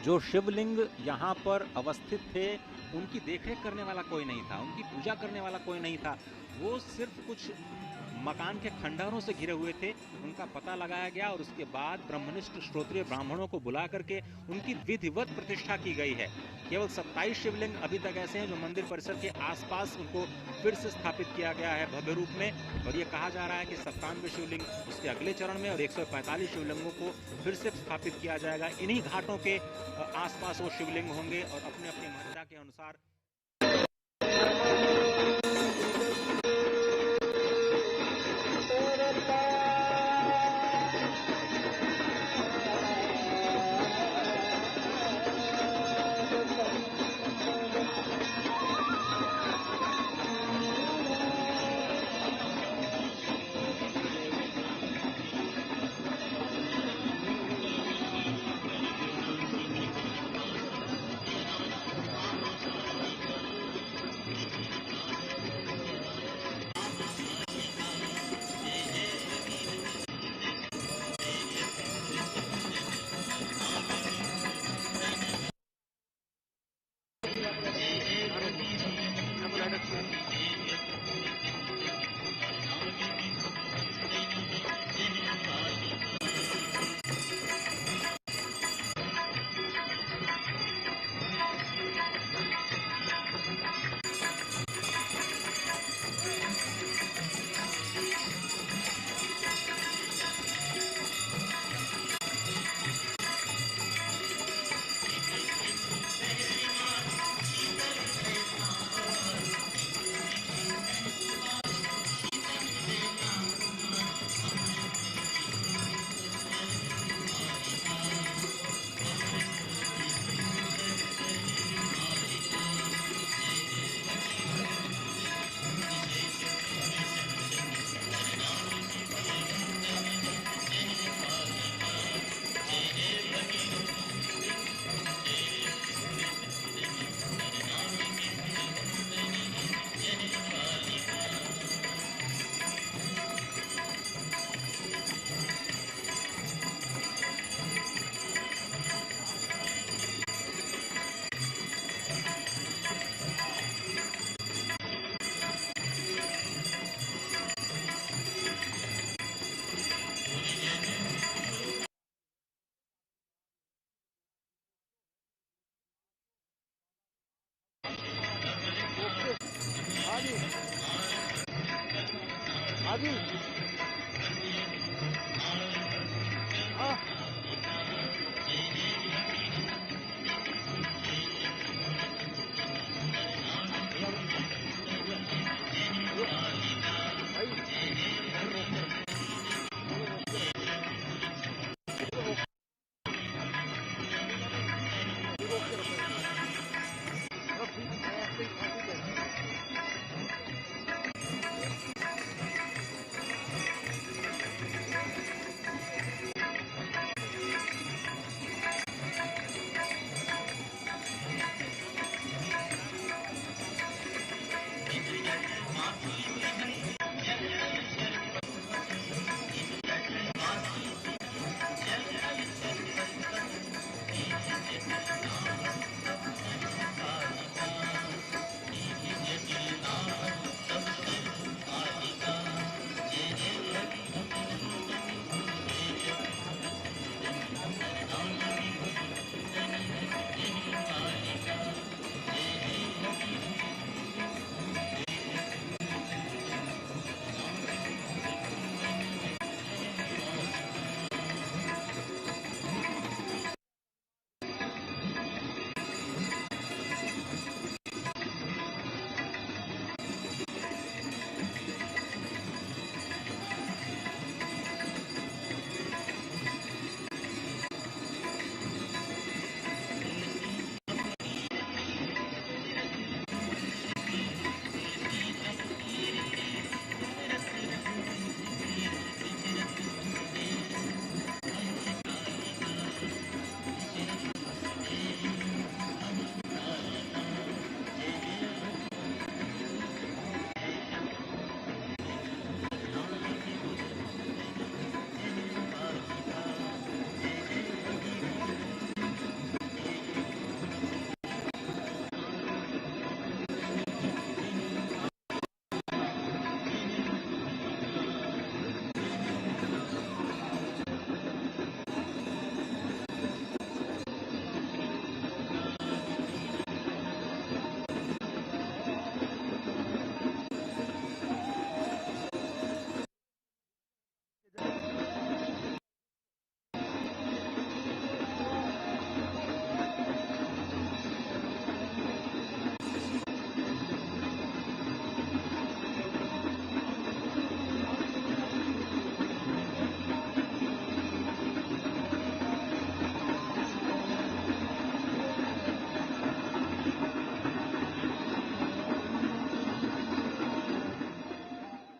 जो शिवलिंग यहाँ पर अवस्थित थे उनकी देखरेख करने वाला कोई नहीं था, उनकी पूजा करने वाला कोई नहीं था। वो सिर्फ कुछ मकान के खंडहरों से घिरे हुए थे, उनका पता लगाया गया और उसके बाद ब्रह्मनिष्ठ श्रोत्रिय ब्राह्मणों को बुला करके उनकी विधिवत प्रतिष्ठा की गई है। केवल 27 शिवलिंग अभी तक ऐसे हैं जो मंदिर परिसर के आसपास उनको फिर से स्थापित किया गया है भव्य रूप में। और ये कहा जा रहा है कि 97 शिवलिंग उसके अगले चरण में और 145 शिवलिंगों को फिर से स्थापित किया जाएगा। इन्हीं घाटों के आसपास वो शिवलिंग होंगे और अपने अपनी महत्ता के अनुसार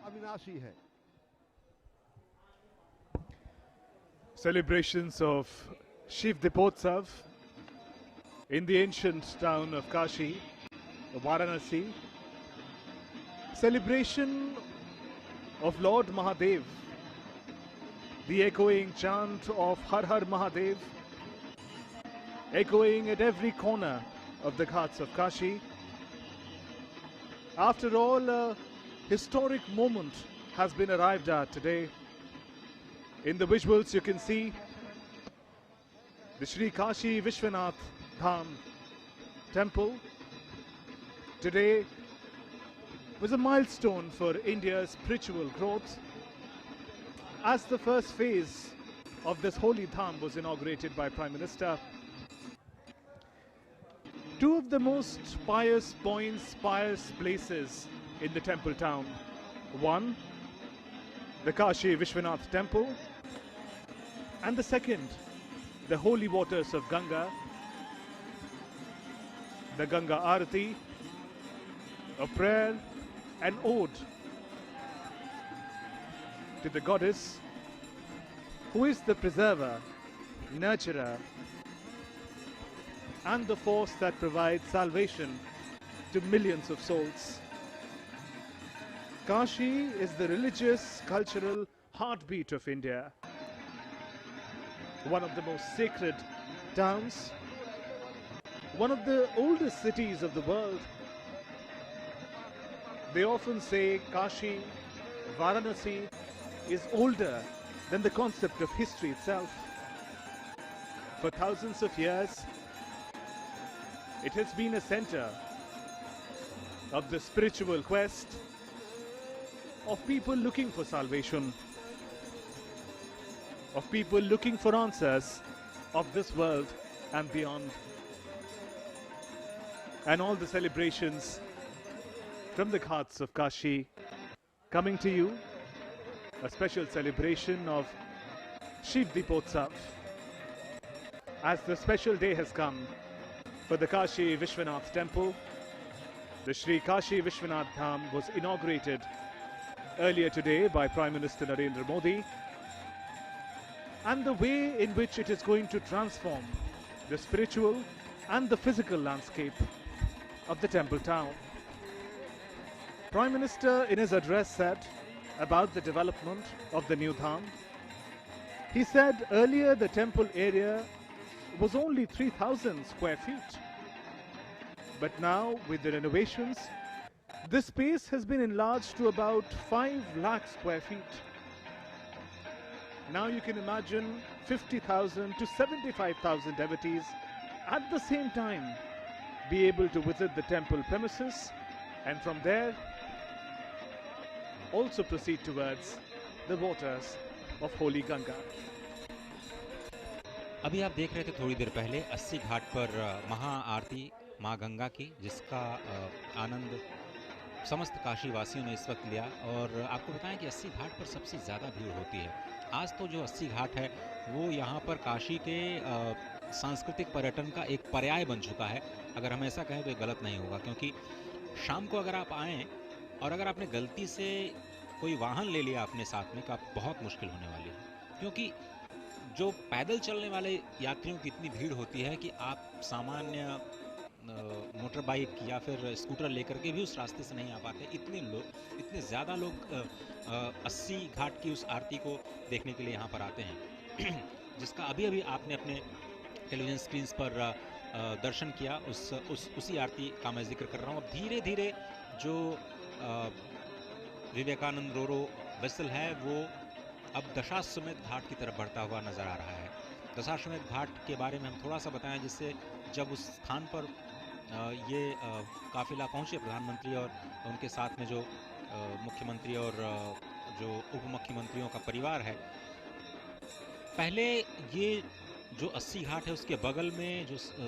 अविनाशी है। Celebrations of Shiv Dipotsav in the ancient town of Kashi, Varanasi. Celebration of Lord Mahadev. The echoing chant of Har Har Mahadev echoing at every corner of the ghats of Kashi. After all, a historic moment has been arrived at today. In the visuals you can see the Sri Kashi Vishwanath Dham temple. Today was a milestone for India's spiritual growth as the first phase of this holy dham was inaugurated by Prime Minister. Two of the most pious points, pious places in the temple town. One, the Kashi Vishwanath temple, and the second, the holy waters of Ganga, the Ganga Arati, a prayer, an ode to the goddess who is the preserver, nurturer, and the force that provides salvation to millions of souls. Kashi is the religious, cultural heartbeat of India. One of the most sacred towns, one of the oldest cities of the world. They often say Kashi, Varanasi is older than the concept of history itself. For thousands of years, it has been a center of the spiritual quest, of people looking for salvation, of people looking for answers of this world and beyond. And all the celebrations from the ghats of Kashi coming to you, a special celebration of Shiv Deepotsav, as the special day has come for the Kashi Vishwanath temple. The Shri Kashi Vishwanath Dham was inaugurated earlier today by Prime Minister Narendra Modi, and the way in which it is going to transform the spiritual and the physical landscape of the temple town. Prime Minister in his address said about the development of the new Dham. He said earlier the temple area was only 3,000 square feet. But now with the renovations, this space has been enlarged to about 5 lakh square feet. Now you can imagine 50,000 to 75,000 devotees at the same time be able to visit the temple premises, and from there also proceed towards the waters of Holy Ganga. अभी आप देख रहे थे थोड़ी देर पहले 80 घाट पर महा आरती माँ गंगा की, जिसका आनंद समस्त काशी वासियों ने इस वक्त लिया। और आपको बताएं कि 80 घाट पर सबसे ज़्यादा भीड़ होती है। आज तो जो 80 घाट है वो यहाँ पर काशी के सांस्कृतिक पर्यटन का एक पर्याय बन चुका है। अगर हम ऐसा कहें तो ये गलत नहीं होगा, क्योंकि शाम को अगर आप आएँ और अगर आपने गलती से कोई वाहन ले लिया अपने साथ में तो आप बहुत मुश्किल होने वाली है, क्योंकि जो पैदल चलने वाले यात्रियों की इतनी भीड़ होती है कि आप सामान्य मोटर बाइक या फिर स्कूटर लेकर के भी उस रास्ते से नहीं आ पाते। इतने ज़्यादा लोग 80 घाट की उस आरती को देखने के लिए यहाँ पर आते हैं, जिसका अभी आपने अपने टेलीविज़न स्क्रीन्स पर दर्शन किया। उसी आरती का मैं जिक्र कर रहा हूँ। अब धीरे धीरे जो विवेकानंद रोरो वेसल है वो अब दशाश्वमेध घाट की तरफ बढ़ता हुआ नज़र आ रहा है। दशाश्वमेध घाट के बारे में हम थोड़ा सा बताएं, जिससे जब उस स्थान पर ये काफिला पहुंचे प्रधानमंत्री और उनके साथ में जो मुख्यमंत्री और जो उप मुख्यमंत्रियों का परिवार है, पहले ये जो 80 घाट है उसके बगल में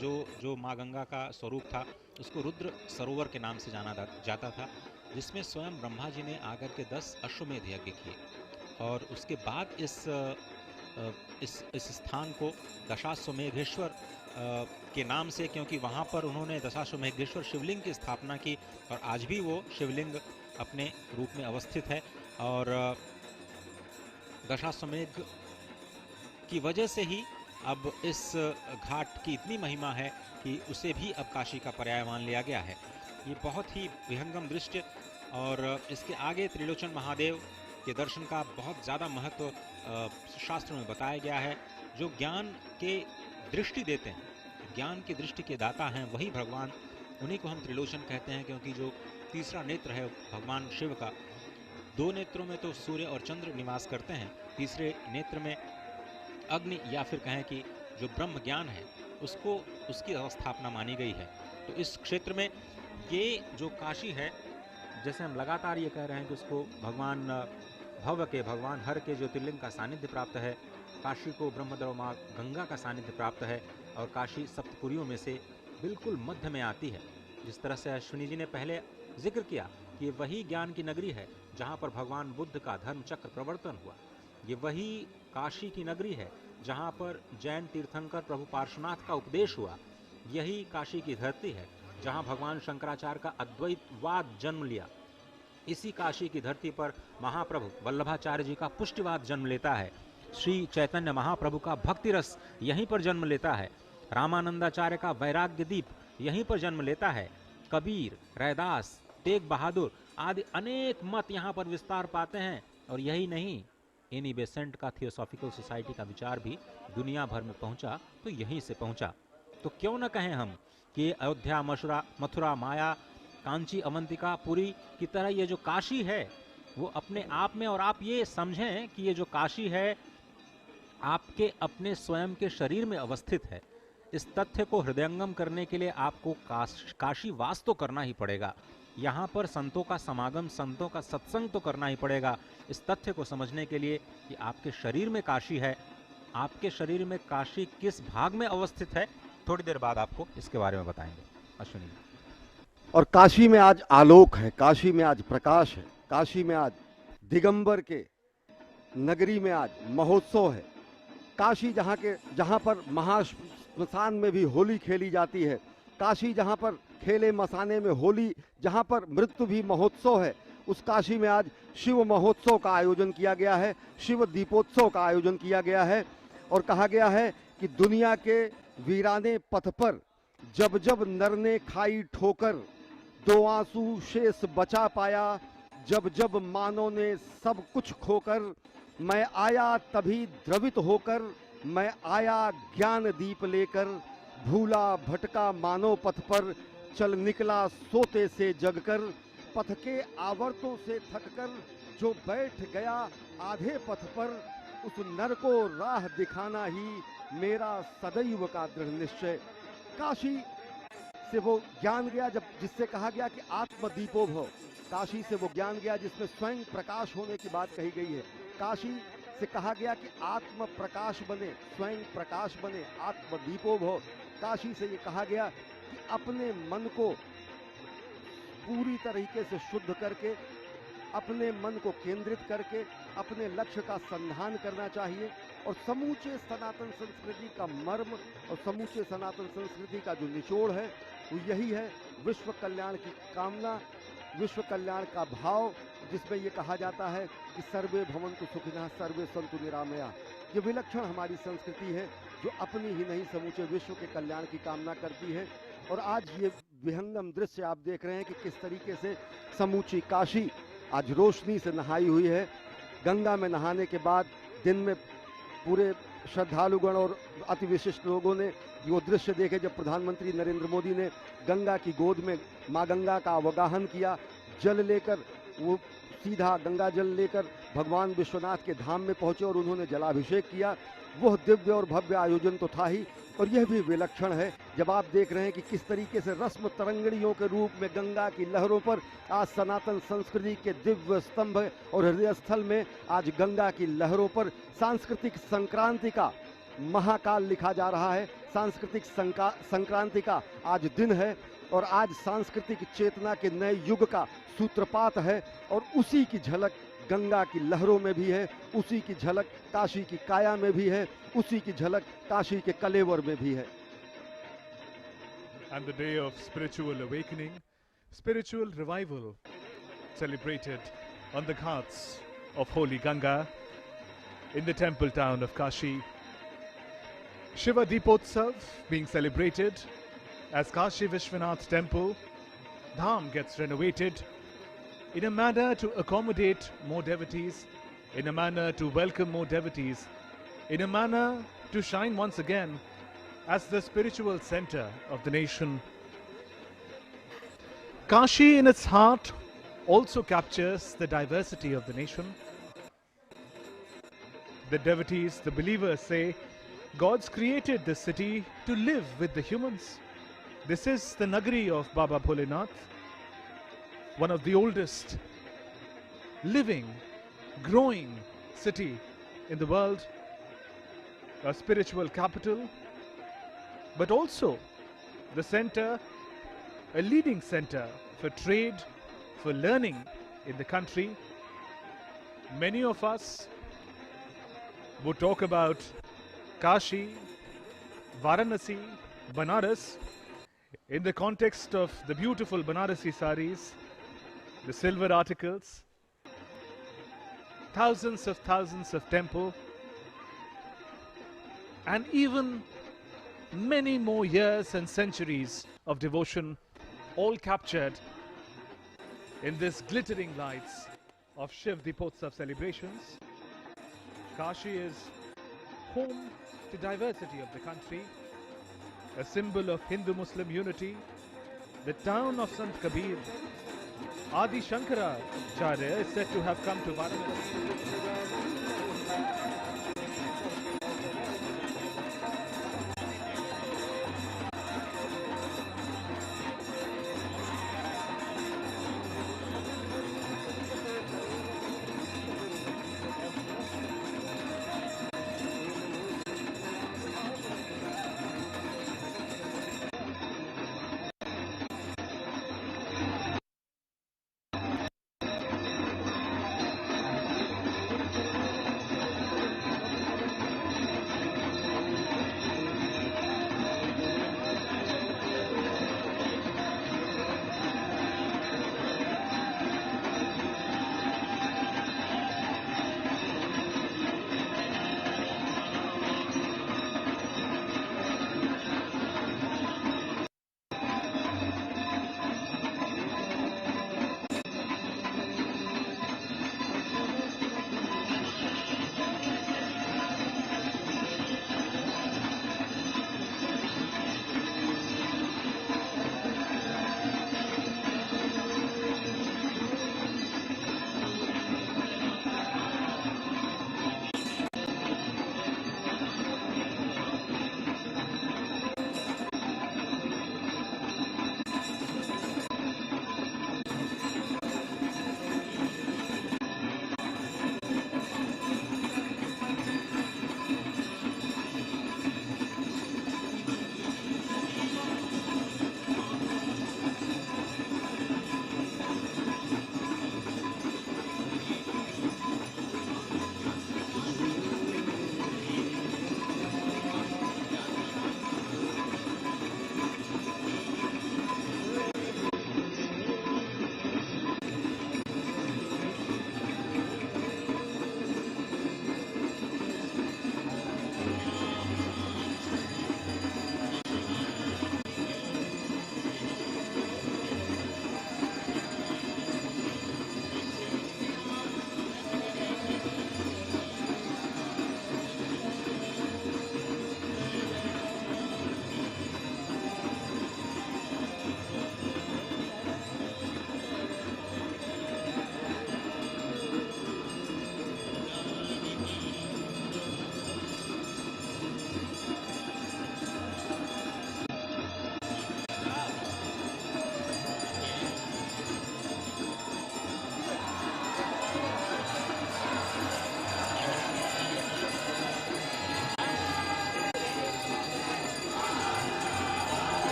जो माँ गंगा का स्वरूप था उसको रुद्र सरोवर के नाम से जाना जाता था, जिसमें स्वयं ब्रह्मा जी ने आकर के 10 अश्वमेध यज्ञ किए। और उसके बाद इस स्थान को दशाश्वमेधेश्वर के नाम से, क्योंकि वहाँ पर उन्होंने दशाश्वमेधेश्वर शिवलिंग की स्थापना की और आज भी वो शिवलिंग अपने रूप में अवस्थित है। और दशाश्वमेध की वजह से ही अब इस घाट की इतनी महिमा है कि उसे भी अब काशी का पर्याय मान लिया गया है। ये बहुत ही विहंगम दृश्य, और इसके आगे त्रिलोचन महादेव के दर्शन का बहुत ज़्यादा महत्व शास्त्रों में बताया गया है। जो ज्ञान के दृष्टि देते हैं, ज्ञान की दृष्टि के दाता हैं, वही भगवान, उन्हीं को हम त्रिलोचन कहते हैं। क्योंकि जो तीसरा नेत्र है भगवान शिव का, 2 नेत्रों में तो सूर्य और चंद्र निवास करते हैं, तीसरे नेत्र में अग्नि या फिर कहें कि जो ब्रह्म ज्ञान है उसकी अवस्थापना मानी गई है। तो इस क्षेत्र में ये जो काशी है, जैसे हम लगातार ये कह रहे हैं कि उसको भगवान भव के, भगवान हर के ज्योतिर्लिंग का सानिध्य प्राप्त है, काशी को ब्रह्मदेव माँ गंगा का सानिध्य प्राप्त है, और काशी सप्तपुरियों में से बिल्कुल मध्य में आती है। जिस तरह से अश्विनी जी ने पहले जिक्र किया कि ये वही ज्ञान की नगरी है जहाँ पर भगवान बुद्ध का धर्म चक्र प्रवर्तन हुआ। ये वही काशी की नगरी है जहाँ पर जैन तीर्थंकर प्रभु पार्श्वनाथ का उपदेश हुआ। यही काशी की धरती है जहाँ भगवान शंकराचार्य का अद्वैतवाद जन्म लिया। इसी काशी की धरती पर महाप्रभु वल्लभाचार्य जी का पुष्टिवाद जन्म लेता है। श्री चैतन्य महाप्रभु का भक्ति रस यहीं पर जन्म लेता है। रामानंदाचार्य का वैराग्य दीप यहीं पर जन्म लेता है। कबीर, रैदास, तेग बहादुर आदि अनेक मत यहाँ पर विस्तार पाते हैं। और यही नहीं, एनी बेसेंट का थियोसॉफिकल सोसाइटी का विचार भी दुनिया भर में पहुँचा तो यहीं से पहुँचा। तो क्यों न कहें हम कि अयोध्या, मथुरा, माया, कांची, अवंतिका, पुरी की तरह ये जो काशी है वो अपने आप में, और आप ये समझें कि ये जो काशी है आपके अपने स्वयं के शरीर में अवस्थित है। इस तथ्य को हृदयंगम करने के लिए आपको काशी वास तो करना ही पड़ेगा। यहाँ पर संतों का समागम, संतों का सत्संग तो करना ही पड़ेगा इस तथ्य को समझने के लिए कि आपके शरीर में काशी है। आपके शरीर में काशी किस भाग में अवस्थित है, थोड़ी देर बाद आपको इसके बारे में बताएंगे अश्विनी जी। और काशी में आज आलोक है, काशी में आज प्रकाश है, काशी में आज दिगंबर के नगरी में आज महोत्सव है। काशी जहां पर महाश्मशान में भी होली खेली जाती है, काशी जहां पर खेले मसाने में होली, जहां पर मृत्यु भी महोत्सव है, उस काशी में आज शिव महोत्सव का आयोजन किया गया है, शिव दीपोत्सव का आयोजन किया गया है। और कहा गया है कि दुनिया के वीराने पथ पर जब जब नर ने खाई ठोकर, दो आंसू शेष बचा पाया, जब जब मानव ने सब कुछ खोकर, मैं आया तभी द्रवित होकर, मैं आया ज्ञान दीप लेकर, भूला भटका मानव पथ पर, चल निकला सोते से जगकर, पथ के आवर्तों से थककर, जो बैठ गया आधे पथ पर, उस नर को राह दिखाना ही मेरा सदैव का दृढ़ निश्चय। काशी से वो ज्ञान गया जिससे कहा गया कि आत्मदीपो भव, काशी से वो ज्ञान गया जिसमें स्वयं प्रकाश होने की बात कही गई है। काशी से कहा गया कि आत्म प्रकाश बने, स्वयं प्रकाश बने, आत्मदीपो भव। काशी से ये कहा गया कि अपने मन को पूरी तरीके से शुद्ध करके, अपने मन को केंद्रित करके अपने लक्ष्य का संधान करना चाहिए। और समूचे सनातन संस्कृति का मर्म और समूचे सनातन संस्कृति का जो निचोड़ है वो यही है, विश्व कल्याण की कामना, विश्व कल्याण का भाव, जिसमें ये कहा जाता है कि सर्वे भवन्तु सुखिनः सर्वे सन्तु निरामया। ये विलक्षण हमारी संस्कृति है जो अपनी ही नहीं समूचे विश्व के कल्याण की कामना करती है। और आज ये विहंगम दृश्य आप देख रहे हैं कि किस तरीके से समूची काशी आज रोशनी से नहाई हुई है। गंगा में नहाने के बाद दिन में पूरे श्रद्धालुगण और अति विशिष्ट लोगों ने वो दृश्य देखे जब प्रधानमंत्री नरेंद्र मोदी ने गंगा की गोद में माँ गंगा का अवगाहन किया, जल लेकर वो सीधा गंगा जल लेकर भगवान विश्वनाथ के धाम में पहुंचे और उन्होंने जलाभिषेक किया। वह दिव्य और भव्य आयोजन तो था ही, और यह भी विलक्षण है जब आप देख रहे हैं कि किस तरीके से रस्म तरंगड़ियों के रूप में गंगा की लहरों पर आज सनातन संस्कृति के दिव्य स्तंभ और हृदय स्थल में आज गंगा की लहरों पर सांस्कृतिक संक्रांति का महाकाल लिखा जा रहा है। सांस्कृतिक संक्रांति का आज दिन है और आज सांस्कृतिक चेतना के नए युग का सूत्रपात है, और उसी की झलक गंगा की लहरों में भी है, उसी की झलक काशी की काया में भी है, उसी की झलक काशी के कलेवर में भी है। And the day of spiritual awakening, spiritual revival celebrated on the ghats of holy Ganga in the temple town of Kashi. Shiva Deepotsav being celebrated as Kashi Vishwanath Temple. Dham gets renovated in a manner to accommodate more devotees, in a manner to welcome more devotees, in a manner to shine once again as the spiritual center of the nation. Kashi in its heart also captures the diversity of the nation. The devotees, the believers say, God's created this city to live with the humans. This is the Nagari of Baba Bholenath, one of the oldest living, growing city in the world, a spiritual capital, but also the center, a leading center for trade, for learning in the country. Many of us would talk about Kashi, Varanasi, Banaras in the context of the beautiful Banarasi saris, the silver articles, thousands of temple, and even many more years and centuries of devotion, all captured in this glittering lights of Shiv Deepotsav celebrations. Kashi is home to diversity of the country, a symbol of Hindu-Muslim unity, the town of Sant Kabir. Adi Shankaracharya is said to have come to Varanasi.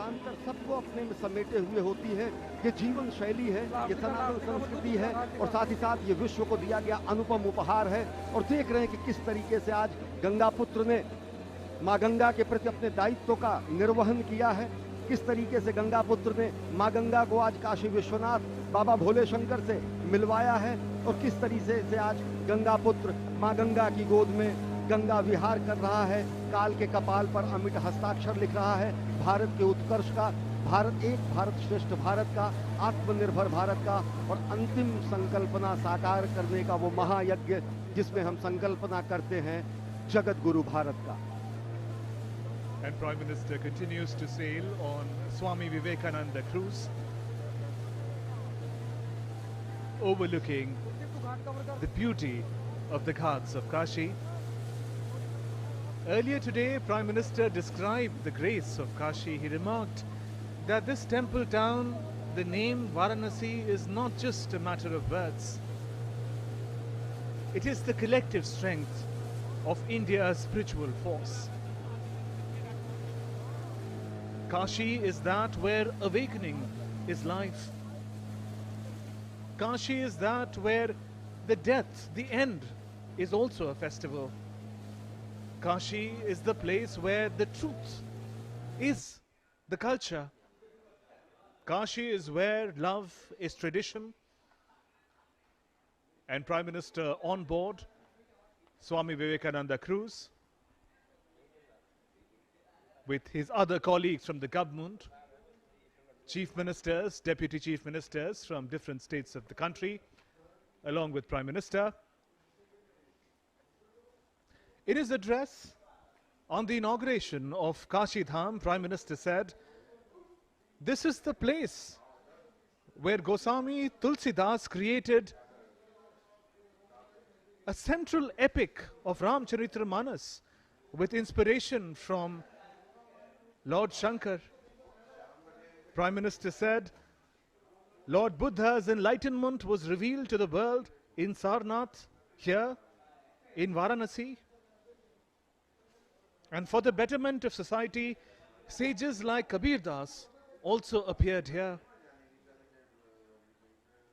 मतांतर सबको अपने में समेटे हुए होती है। ये जीवन शैली है, ये सनातन संस्कृति है और साथ ही साथ ये विश्व को दिया गया अनुपम उपहार है। और देख रहे हैं कि किस तरीके से आज गंगा पुत्र ने माँ गंगा के प्रति अपने दायित्व का निर्वहन किया है। किस तरीके से गंगा पुत्र ने माँ गंगा को आज काशी विश्वनाथ बाबा भोले शंकर से मिलवाया है और किस तरीके से आज गंगा पुत्र माँ गंगा की गोद में गंगा विहार कर रहा है, काल के कपाल पर अमिट हस्ताक्षर लिख रहा है भारत के उत्कर्ष का, भारत एक भारत श्रेष्ठ भारत का, आत्मनिर्भर भारत का और अंतिम संकल्पना साकार करने का वो महायज्ञ जिसमें हम संकल्पना करते हैं जगत गुरु भारत का। And Prime Minister continues to sail on Swami Vivekananda cruise, overlooking the beauty of the Ghats of Kashi. Earlier today, Prime Minister described the grace of Kashi. He remarked that this temple town, the name Varanasi, is not just a matter of words. It is the collective strength of India's spiritual force. Kashi is that where awakening is life. Kashi is that where the death, the end, is also a festival. Kashi is the place where the truth is the culture. Kashi is where love is tradition. And Prime Minister on board Swami Vivekananda cruise with his other colleagues from the government, chief ministers, deputy chief ministers from different states of the country, along with Prime Minister. In his address on the inauguration of Kashi Dham, Prime Minister said, "This is the place where Goswami Tulsidas created a central epic of Ramcharitra-Manas with inspiration from Lord Shankar." Prime Minister said, Lord Buddha's enlightenment was revealed to the world in Sarnath, here in Varanasi. And for the betterment of society, sages like Kabir Das also appeared here.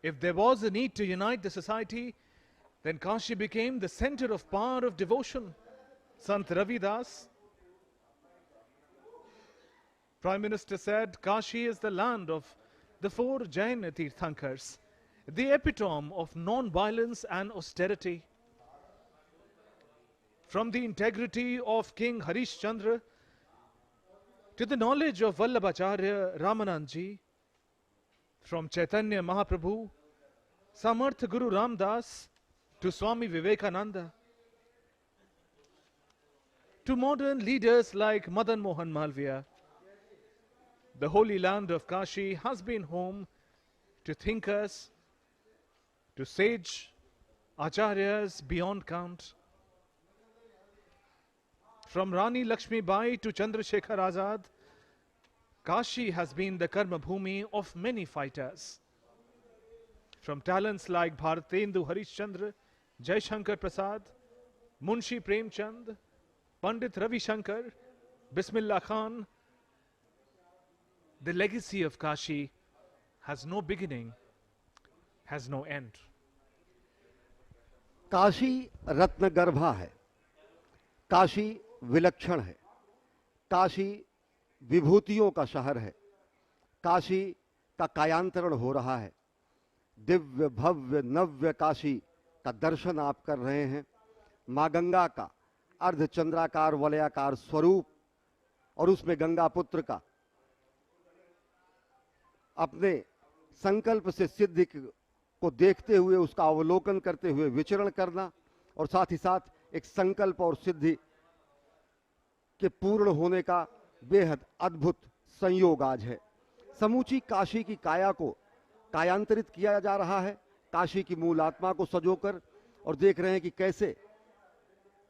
If there was a need to unite the society, then Kashi became the center of power of devotion. Sant Ravi Das, Prime Minister said, Kashi is the land of the four Jaina Tirthankars, the epitome of non-violence and austerity. From the integrity of King Harish Chandra to the knowledge of Vallabhacharya Ramananji, from Chaitanya Mahaprabhu, Samarth Guru Ramdas to Swami Vivekananda, to modern leaders like Madan Mohan Malviya, the holy land of Kashi has been home to thinkers, to sage acharyas beyond count. From Rani Lakshmi Bai to Chandrasekhar Azad, Kashi has been the karma bhumi of many fighters. From talents like Bharatendu Harish Chandra, Jai Shankar Prasad, Munshi Premchand, Pandit Ravi Shankar, Bismillah Khan, the legacy of Kashi has no beginning, has no end. Kashi रत्न गर्भा है, काशी विलक्षण है, काशी विभूतियों का शहर है, काशी का कायांतरण हो रहा है। दिव्य भव्य नव्य काशी का दर्शन आप कर रहे हैं। माँ गंगा का अर्धचंद्राकार वलयाकार स्वरूप और उसमें गंगा पुत्र का अपने संकल्प से सिद्धि को देखते हुए उसका अवलोकन करते हुए विचरण करना और साथ ही साथ एक संकल्प और सिद्धि के पूर्ण होने का बेहद अद्भुत संयोग आज है। समूची काशी की काया को कायांतरित किया जा रहा है, काशी की मूल आत्मा को सजोकर, और देख रहे हैं कि कैसे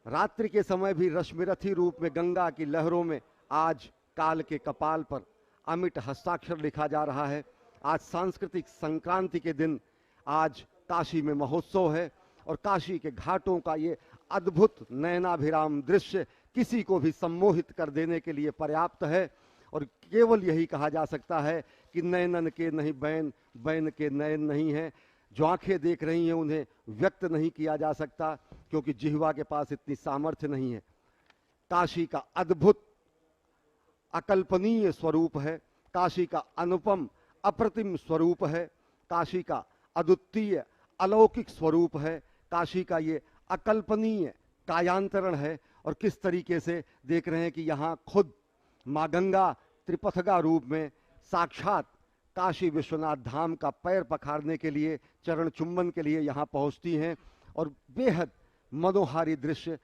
रात्रि के समय भी रश्मिरथी रूप में गंगा की लहरों में आज काल के कपाल पर अमिट हस्ताक्षर लिखा जा रहा है। आज सांस्कृतिक संक्रांति के दिन आज काशी में महोत्सव है और काशी के घाटों का ये अद्भुत नयनाभिराम दृश्य किसी को भी सम्मोहित कर देने के लिए पर्याप्त है। और केवल यही कहा जा सकता है कि नयनन के नहीं बैन, बैन के नयन नहीं है। जो आंखें देख रही हैं उन्हें व्यक्त नहीं किया जा सकता, क्योंकि जिह्वा के पास इतनी सामर्थ्य नहीं है। काशी का अद्भुत अकल्पनीय स्वरूप है, काशी का अनुपम अप्रतिम स्वरूप है, काशी का अद्वितीय अलौकिक स्वरूप है, काशी का ये अकल्पनीय कायांतरण है। और किस तरीके से देख रहे हैं कि यहाँ खुद माँ गंगा त्रिपथगा रूप में साक्षात काशी विश्वनाथ धाम का पैर पखारने के लिए, चरण चुंबन के लिए यहाँ पहुँचती हैं। और बेहद मनोहारी दृश्य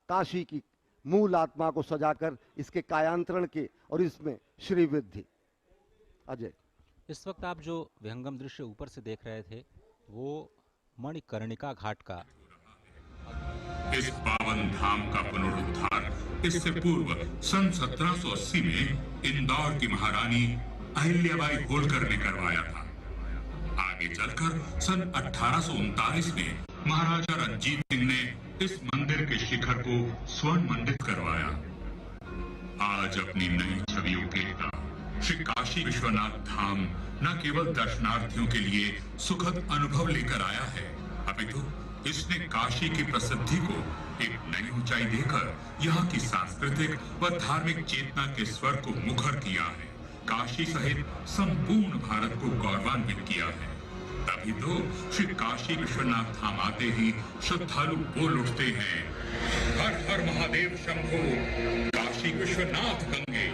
काशी की मूल आत्मा को सजाकर इसके कायांतरण के और इसमें श्रीवृद्धि। अजय, इस वक्त आप जो विहंगम दृश्य ऊपर से देख रहे थे वो मणिकर्णिका घाट का। इस पावन धाम का पुनरुद्धार इससे पूर्व सन 1780 में इंदौर की महारानी अहिल्याबाई होलकर ने करवाया था। आगे चलकर सन 1839 में महाराजा रणजीत सिंह ने इस मंदिर के शिखर को स्वर्ण मंडित करवाया। आज अपनी नई छवियों के साथ श्री काशी विश्वनाथ धाम न केवल दर्शनार्थियों के लिए सुखद अनुभव लेकर आया है, अपितु इसने काशी की प्रसिद्धि को एक नई ऊंचाई देकर यहाँ की सांस्कृतिक व धार्मिक चेतना के स्वर को मुखर किया है। काशी सहित संपूर्ण भारत को गौरवान्वित किया है। तभी तो श्री काशी विश्वनाथ धाम आते ही श्रद्धालु बोल उठते हैं, हर हर Mahadev Shambho, Kashi Vishwanath Gange.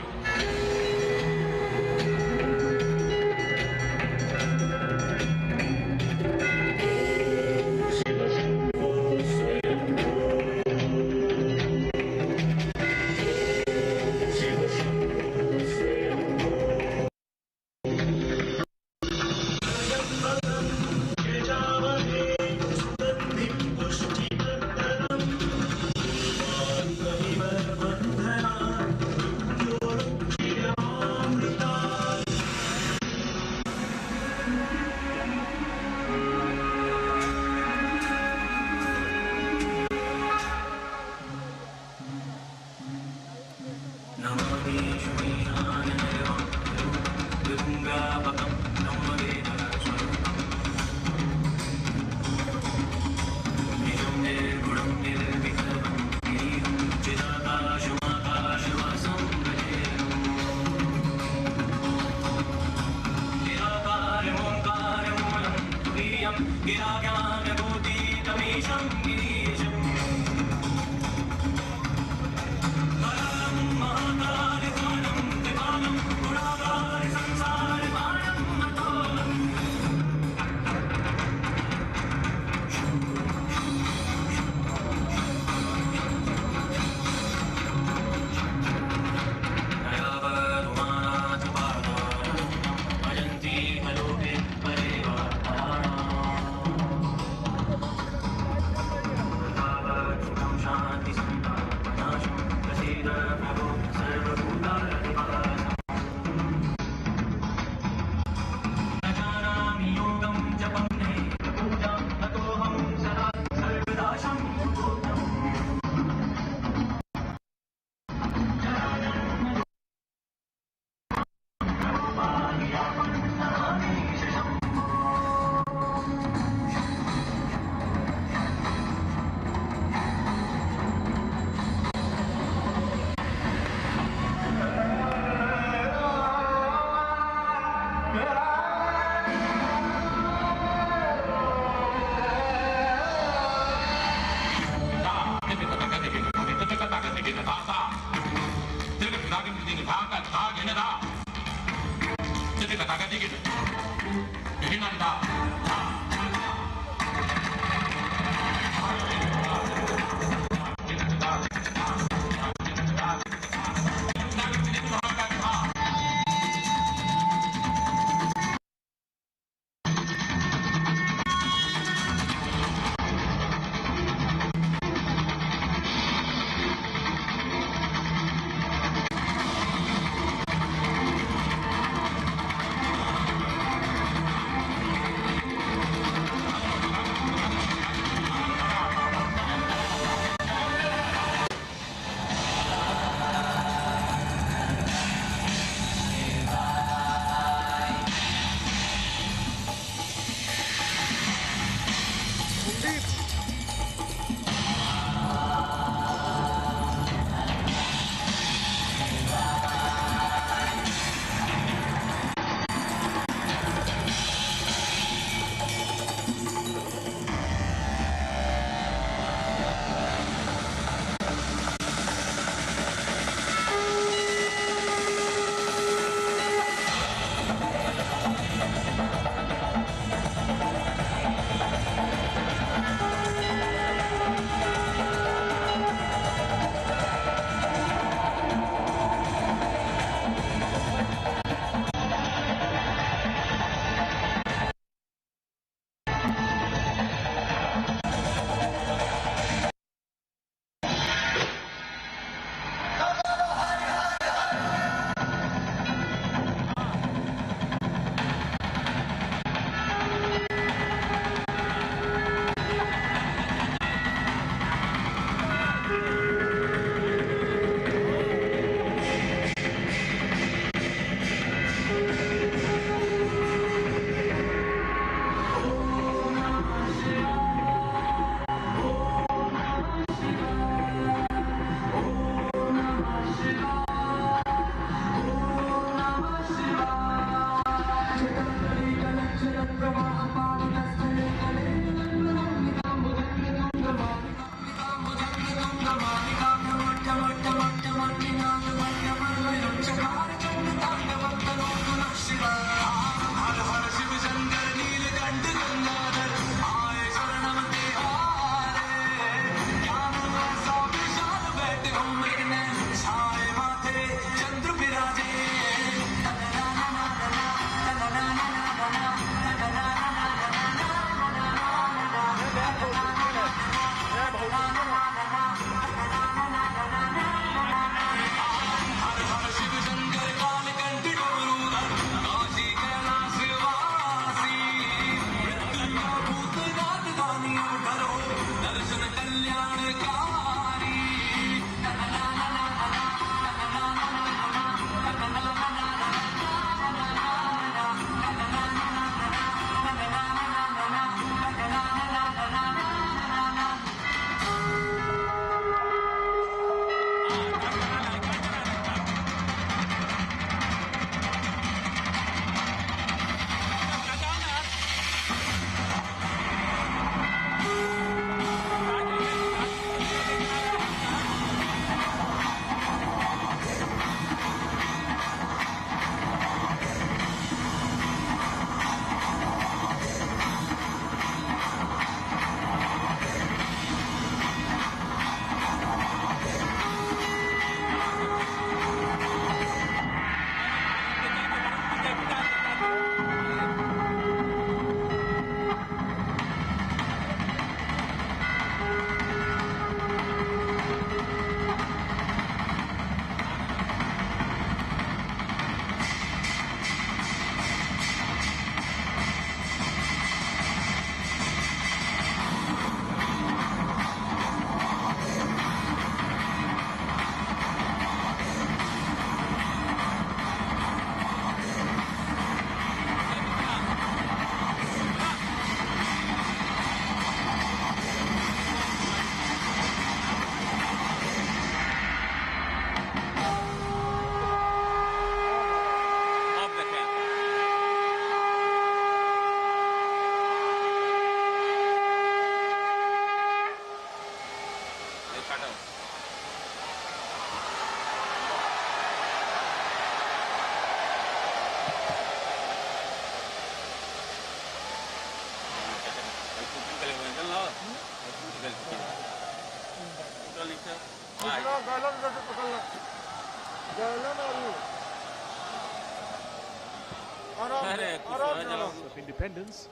of independence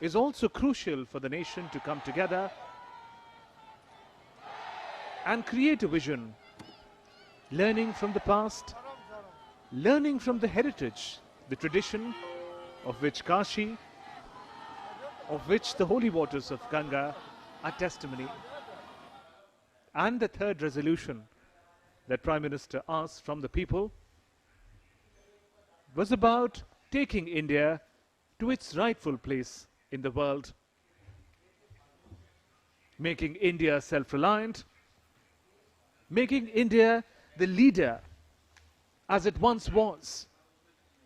is also crucial for the nation to come together and create a vision, learning from the past, learning from the heritage, the tradition of which Kashi, of which the holy waters of Ganga are testimony. And the third resolution that Prime Minister asked from the people was about taking India to its rightful place in the world, making India self-reliant, making India the leader as it once was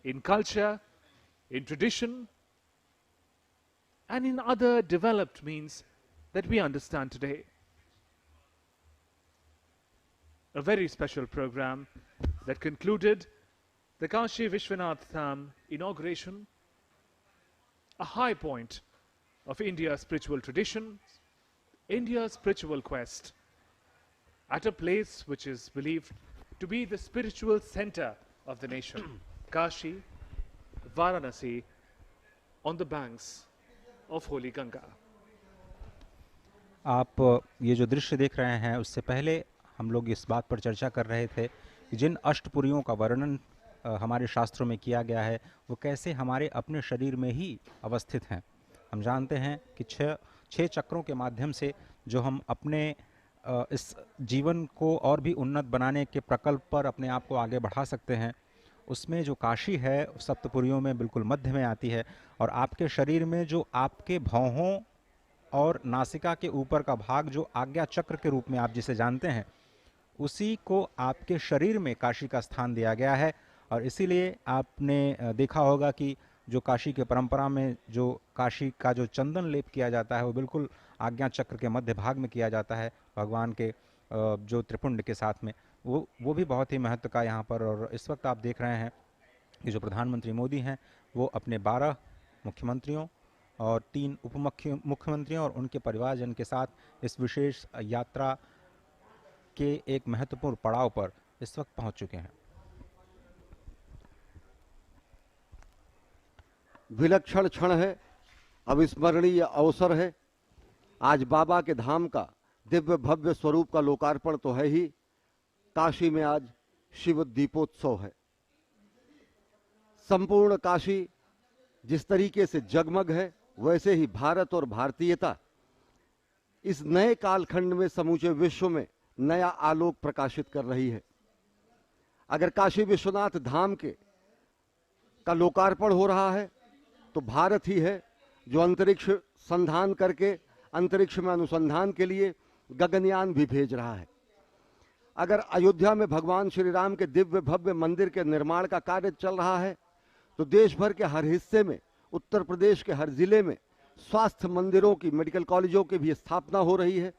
in culture, in tradition, and in other developed means that we understand today. A very special program that concluded the Kashi Vishwanath Dham inauguration, a high point of India's spiritual tradition, India's spiritual quest, at a place which is believed to be the spiritual center of the nation, Kashi, Varanasi, on the banks of Holy Ganga. आप ये जो दृश्य देख रहे हैं, उससे पहले हम लोग इस बात पर चर्चा कर रहे थे कि जिन अष्टपुरियों का वर्णन हमारे शास्त्रों में किया गया है, वो कैसे हमारे अपने शरीर में ही अवस्थित हैं। हम जानते हैं कि छह चक्रों के माध्यम से जो हम अपने इस जीवन को और भी उन्नत बनाने के प्रकल्प पर अपने आप को आगे बढ़ा सकते हैं, उसमें जो काशी है सप्तपुरियों में बिल्कुल मध्य में आती है। और आपके शरीर में जो आपके भौहों और नासिका के ऊपर का भाग जो आज्ञा चक्र के रूप में आप जिसे जानते हैं, उसी को आपके शरीर में काशी का स्थान दिया गया है। और इसीलिए आपने देखा होगा कि जो काशी के परंपरा में जो काशी का जो चंदन लेप किया जाता है, वो बिल्कुल आज्ञा चक्र के मध्य भाग में किया जाता है भगवान के जो त्रिपुंड के साथ में, वो भी बहुत ही महत्व का यहाँ पर। और इस वक्त आप देख रहे हैं कि जो प्रधानमंत्री मोदी हैं, वो अपने 12 मुख्यमंत्रियों और 3 उप मुख्यमंत्रियों और उनके परिवारजन के साथ इस विशेष यात्रा के एक महत्वपूर्ण पड़ाव पर इस वक्त पहुंच चुके हैं। विलक्षण क्षण है, अविस्मरणीय अवसर है। आज बाबा के धाम का दिव्य भव्य स्वरूप का लोकार्पण तो है ही, काशी में आज शिव दीपोत्सव है। संपूर्ण काशी जिस तरीके से जगमग है, वैसे ही भारत और भारतीयता इस नए कालखंड में समूचे विश्व में नया आलोक प्रकाशित कर रही है। अगर काशी विश्वनाथ धाम का लोकार्पण हो रहा है, तो भारत ही है जो अंतरिक्ष संधान करके अंतरिक्ष में अनुसंधान के लिए गगनयान भी भेज रहा है। अगर अयोध्या में भगवान श्री राम के दिव्य भव्य मंदिर के निर्माण का कार्य चल रहा है, तो देश भर के हर हिस्से में, उत्तर प्रदेश के हर जिले में स्वास्थ्य मंदिरों की, मेडिकल कॉलेजों की भी स्थापना हो रही है।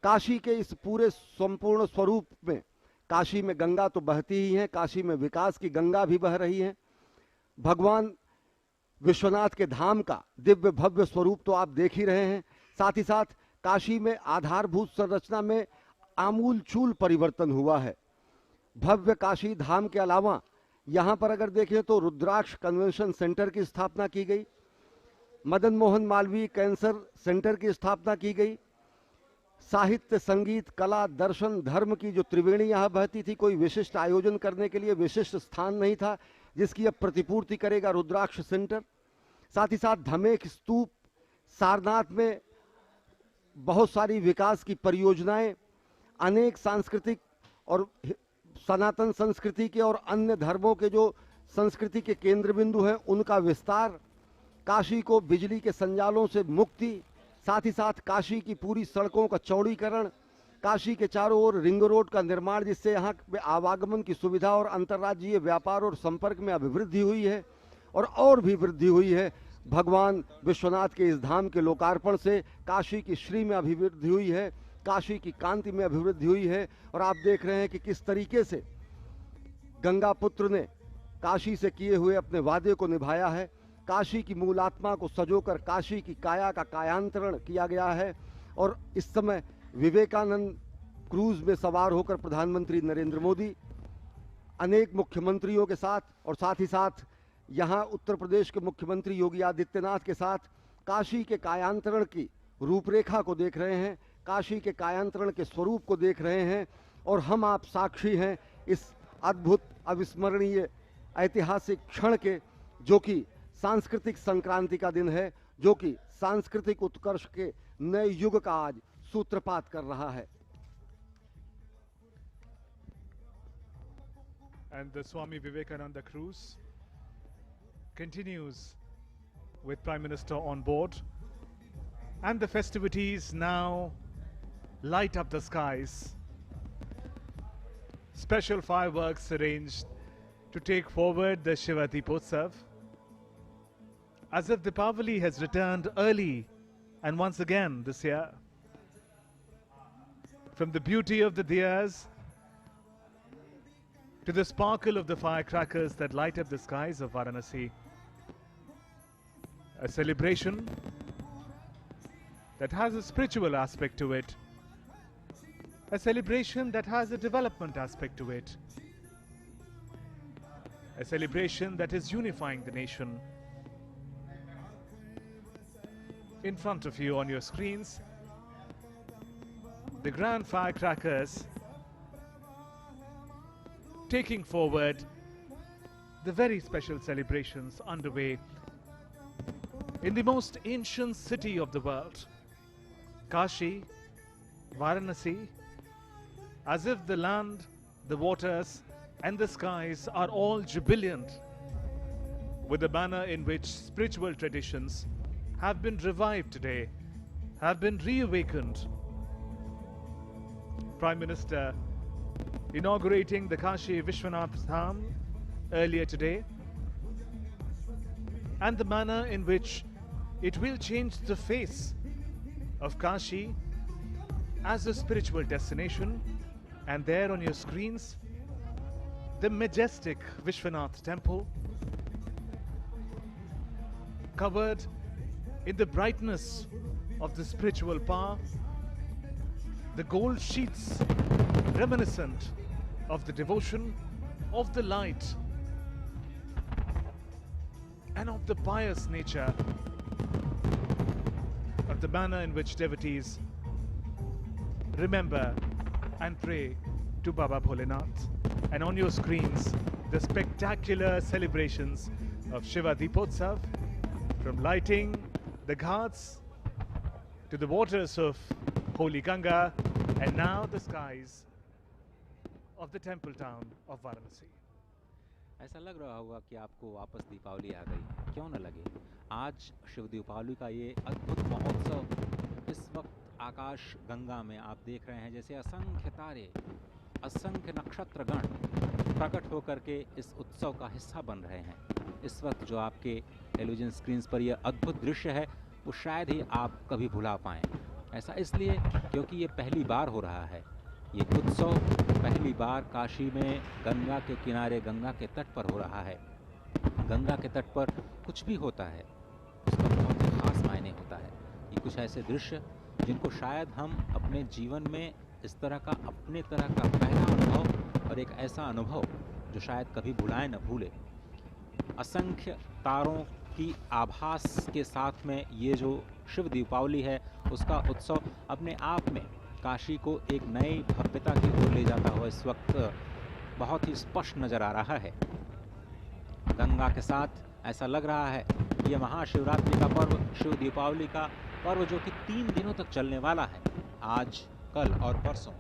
काशी के इस पूरे संपूर्ण स्वरूप में, काशी में गंगा तो बहती ही है, काशी में विकास की गंगा भी बह रही है। भगवान विश्वनाथ के धाम का दिव्य भव्य स्वरूप तो आप देख ही रहे हैं, साथ ही साथ काशी में आधारभूत संरचना में आमूलचूल परिवर्तन हुआ है। भव्य काशी धाम के अलावा यहाँ पर अगर देखें तो रुद्राक्ष कन्वेंशन सेंटर की स्थापना की गई, मदन मोहन मालवीय कैंसर सेंटर की स्थापना की गई, साहित्य, संगीत, कला, दर्शन, धर्म की जो त्रिवेणी यहाँ बहती थी, कोई विशिष्ट आयोजन करने के लिए विशिष्ट स्थान नहीं था, जिसकी अब प्रतिपूर्ति करेगा रुद्राक्ष सेंटर। साथ ही साथ धमेक स्तूप, सारनाथ में बहुत सारी विकास की परियोजनाएं, अनेक सांस्कृतिक और सनातन संस्कृति के और अन्य धर्मों के जो संस्कृति के केंद्र बिंदु हैं, उनका विस्तार, काशी को बिजली के संजालों से मुक्ति, साथ ही साथ काशी की पूरी सड़कों का चौड़ीकरण, काशी के चारों ओर रिंग रोड का निर्माण, जिससे यहाँ पे आवागमन की सुविधा और अंतर्राज्यीय व्यापार और संपर्क में अभिवृद्धि हुई है और भी वृद्धि हुई है। भगवान विश्वनाथ के इस धाम के लोकार्पण से काशी की श्री में अभिवृद्धि हुई है, काशी की कांति में अभिवृद्धि हुई है। और आप देख रहे हैं कि किस तरीके से गंगा पुत्र ने काशी से किए हुए अपने वादे को निभाया है। काशी की मूल आत्मा को सजोकर काशी की काया का कायांतरण किया गया है। और इस समय विवेकानंद क्रूज में सवार होकर प्रधानमंत्री नरेंद्र मोदी अनेक मुख्यमंत्रियों के साथ और साथ ही साथ यहाँ उत्तर प्रदेश के मुख्यमंत्री योगी आदित्यनाथ के साथ काशी के कायांतरण की रूपरेखा को देख रहे हैं, काशी के कायांतरण के स्वरूप को देख रहे हैं। और हम आप साक्षी हैं इस अद्भुत अविस्मरणीय ऐतिहासिक क्षण के, जो कि सांस्कृतिक संक्रांति का दिन है, जो कि सांस्कृतिक उत्कर्ष के नए युग का आज सूत्रपात कर रहा है। And the Swami Vivekananda cruise continues with Prime Minister on board, and the festivities now light up the skies. Special fireworks arranged to take forward the Shiva Deepotsav, as if Deepavali has returned early and once again this year. From the beauty of the diyas to the sparkle of the firecrackers that light up the skies of Varanasi, a celebration that has a spiritual aspect to it, a celebration that has a development aspect to it, a celebration that is unifying the nation. In front of you on your screens, the grand firecrackers taking forward the very special celebrations underway in the most ancient city of the world, Kashi, Varanasi, as if the land, the waters and the skies are all jubilant with the manner in which spiritual traditions have been revived today, have been reawakened. Prime Minister inaugurating the Kashi Vishwanath Dham earlier today, and the manner in which it will change the face of Kashi as a spiritual destination. And there on your screens, the majestic Vishwanath temple, covered in the brightness of the spiritual power, the gold sheets reminiscent of the devotion, of the light, and of the pious nature of the manner in which devotees remember and pray to Baba Bholenath. And on your screens, the spectacular celebrations of Shiva Deepotsav, from lighting the ghats to the waters of Holy Ganga, and now the skies of the temple town of Varanasi. ऐसा लग रहा होगा कि आपको वापस दीपावली आ गई, क्यों न लगे। आज शिव दीपावली का ये अद्भुत महोत्सव, इस वक्त आकाश गंगा में आप देख रहे हैं जैसे असंख्य तारे, असंख्य नक्षत्रगण प्रकट होकर के इस उत्सव का हिस्सा बन रहे हैं। इस वक्त जो आपके टेलीविजन स्क्रीन्स पर यह अद्भुत दृश्य है, वो शायद ही आप कभी भुला पाएँ। ऐसा इसलिए क्योंकि ये पहली बार हो रहा है। ये उत्सव पहली बार काशी में गंगा के किनारे, गंगा के तट पर हो रहा है। गंगा के तट पर कुछ भी होता है, उसका बहुत ही खास मायने होता है। ये कुछ ऐसे दृश्य जिनको शायद हम अपने जीवन में इस तरह का, अपने तरह का पहला अनुभव, और एक ऐसा अनुभव जो शायद कभी भुलाए न भूले। असंख्य तारों की आभास के साथ में ये जो शिव दीपावली है, उसका उत्सव अपने आप में काशी को एक नई भव्यता की ओर ले जाता हुआ इस वक्त बहुत ही स्पष्ट नज़र आ रहा है। गंगा के साथ ऐसा लग रहा है ये महाशिवरात्रि का पर्व, शिव दीपावली का पर्व, जो कि 3 दिनों तक चलने वाला है, आज, कल और परसों।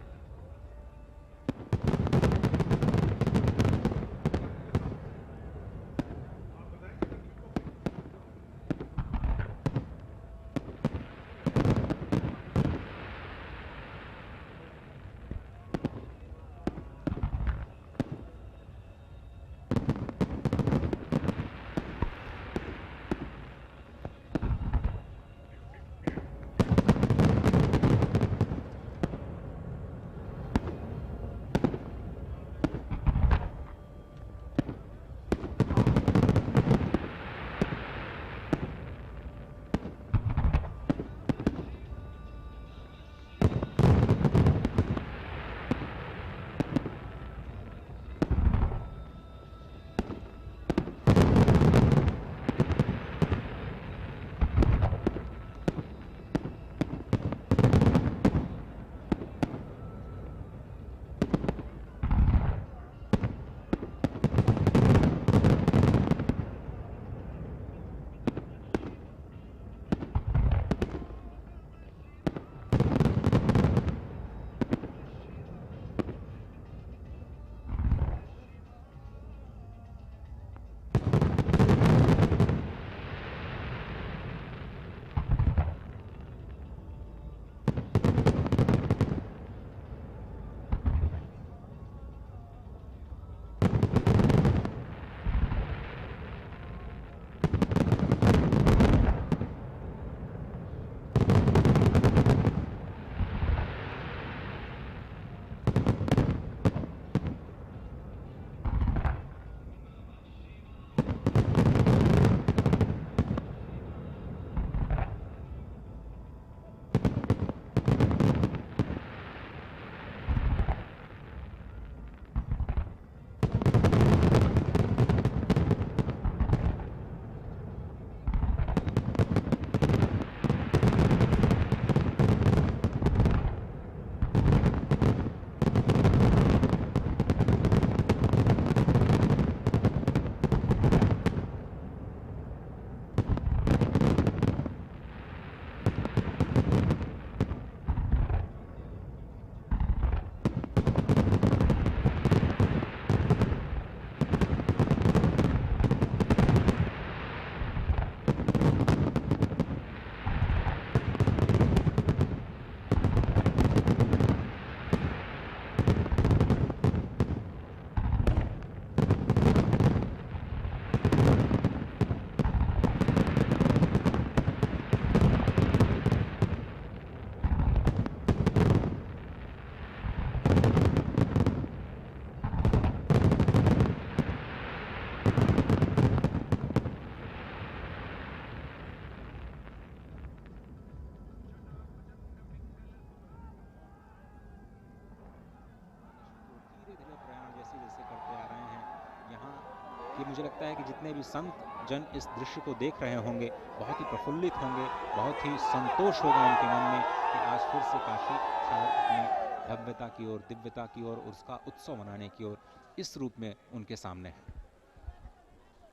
कि मुझे लगता है कि जितने भी संत जन इस दृश्य को देख रहे होंगे बहुत ही प्रफुल्लित होंगे, बहुत ही संतोष होगा उनके मन में कि आज फिर से काशी शायद अपनी भव्यता की ओर, दिव्यता की ओर, उसका उत्सव मनाने की ओर इस रूप में उनके सामने है।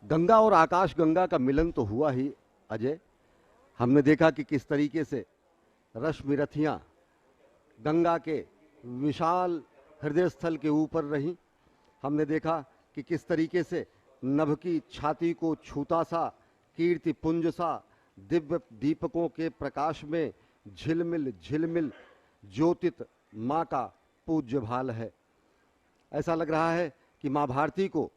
गंगा और आकाश गंगा का मिलन तो हुआ ही अजय। हमने देखा कि किस तरीके से रश्मि रथियां गंगा के विशाल हृदय स्थल के ऊपर रहीं। हमने देखा कि किस तरीके से नभ की छाती को छूता सा कीर्ति पुंज सा दिव्य दीपकों के प्रकाश में झिलमिल झिलमिल ज्योतित माँ का पूज्य भाल है। ऐसा लग रहा है कि माँ भारती को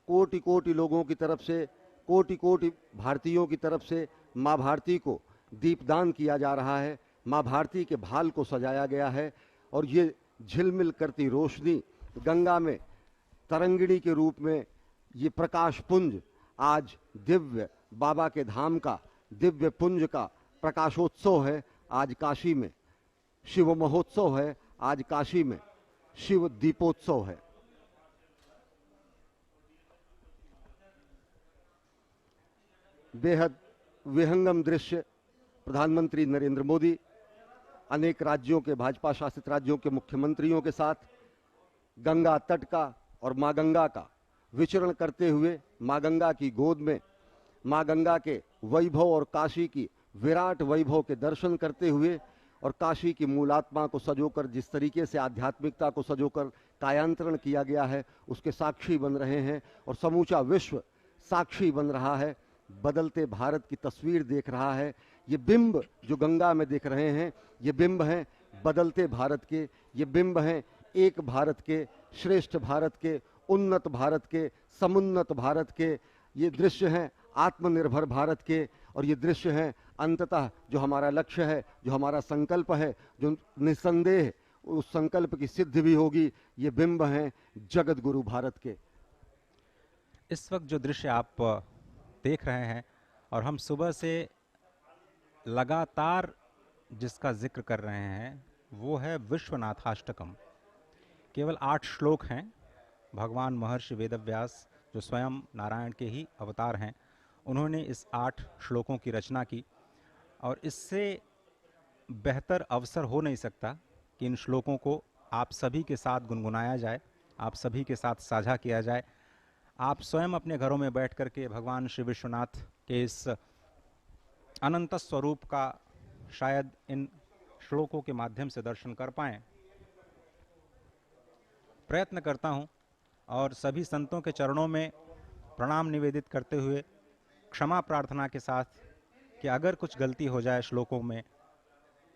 कोटि कोटि लोगों की तरफ से, कोटि कोटि भारतीयों की तरफ से माँ भारती को दीपदान किया जा रहा है। माँ भारती के भाल को सजाया गया है और ये झिलमिल करती रोशनी गंगा में तरंगिणी के रूप में ये प्रकाश पुंज आज दिव्य बाबा के धाम का, दिव्य पुंज का प्रकाशोत्सव है। आज काशी में शिव महोत्सव है, आज काशी में शिव दीपोत्सव है। बेहद विहंगम दृश्य। प्रधानमंत्री नरेंद्र मोदी अनेक राज्यों के, भाजपा शासित राज्यों के मुख्यमंत्रियों के साथ गंगा तट का और माँ गंगा का विचरण करते हुए माँ गंगा की गोद में माँ गंगा के वैभव और काशी की विराट वैभव के दर्शन करते हुए और काशी की मूलात्मा को सजोकर, जिस तरीके से आध्यात्मिकता को सजोकर कायांतरण किया गया है, उसके साक्षी बन रहे हैं और समूचा विश्व साक्षी बन रहा है। बदलते भारत की तस्वीर देख रहा है। ये बिंब जो गंगा में देख रहे हैं, ये बिंब हैं बदलते भारत के, ये बिंब हैं एक भारत के, श्रेष्ठ भारत के, उन्नत भारत के, समुन्नत भारत के। ये दृश्य हैं आत्मनिर्भर भारत के और ये दृश्य हैं अंततः जो हमारा लक्ष्य है, जो हमारा संकल्प है, जो निस्संदेह उस संकल्प की सिद्धि भी होगी। ये बिंब हैं जगत गुरु भारत के। इस वक्त जो दृश्य आप देख रहे हैं और हम सुबह से लगातार जिसका जिक्र कर रहे हैं वो है विश्वनाथाष्टकम। केवल 8 श्लोक हैं। भगवान महर्षि वेदव्यास जो स्वयं नारायण के ही अवतार हैं, उन्होंने इस 8 श्लोकों की रचना की और इससे बेहतर अवसर हो नहीं सकता कि इन श्लोकों को आप सभी के साथ गुनगुनाया जाए, आप सभी के साथ साझा किया जाए। आप स्वयं अपने घरों में बैठ कर के भगवान श्री विश्वनाथ के इस अनंत स्वरूप का शायद इन श्लोकों के माध्यम से दर्शन कर पाएं। प्रयत्न करता हूं और सभी संतों के चरणों में प्रणाम निवेदित करते हुए क्षमा प्रार्थना के साथ कि अगर कुछ गलती हो जाए श्लोकों में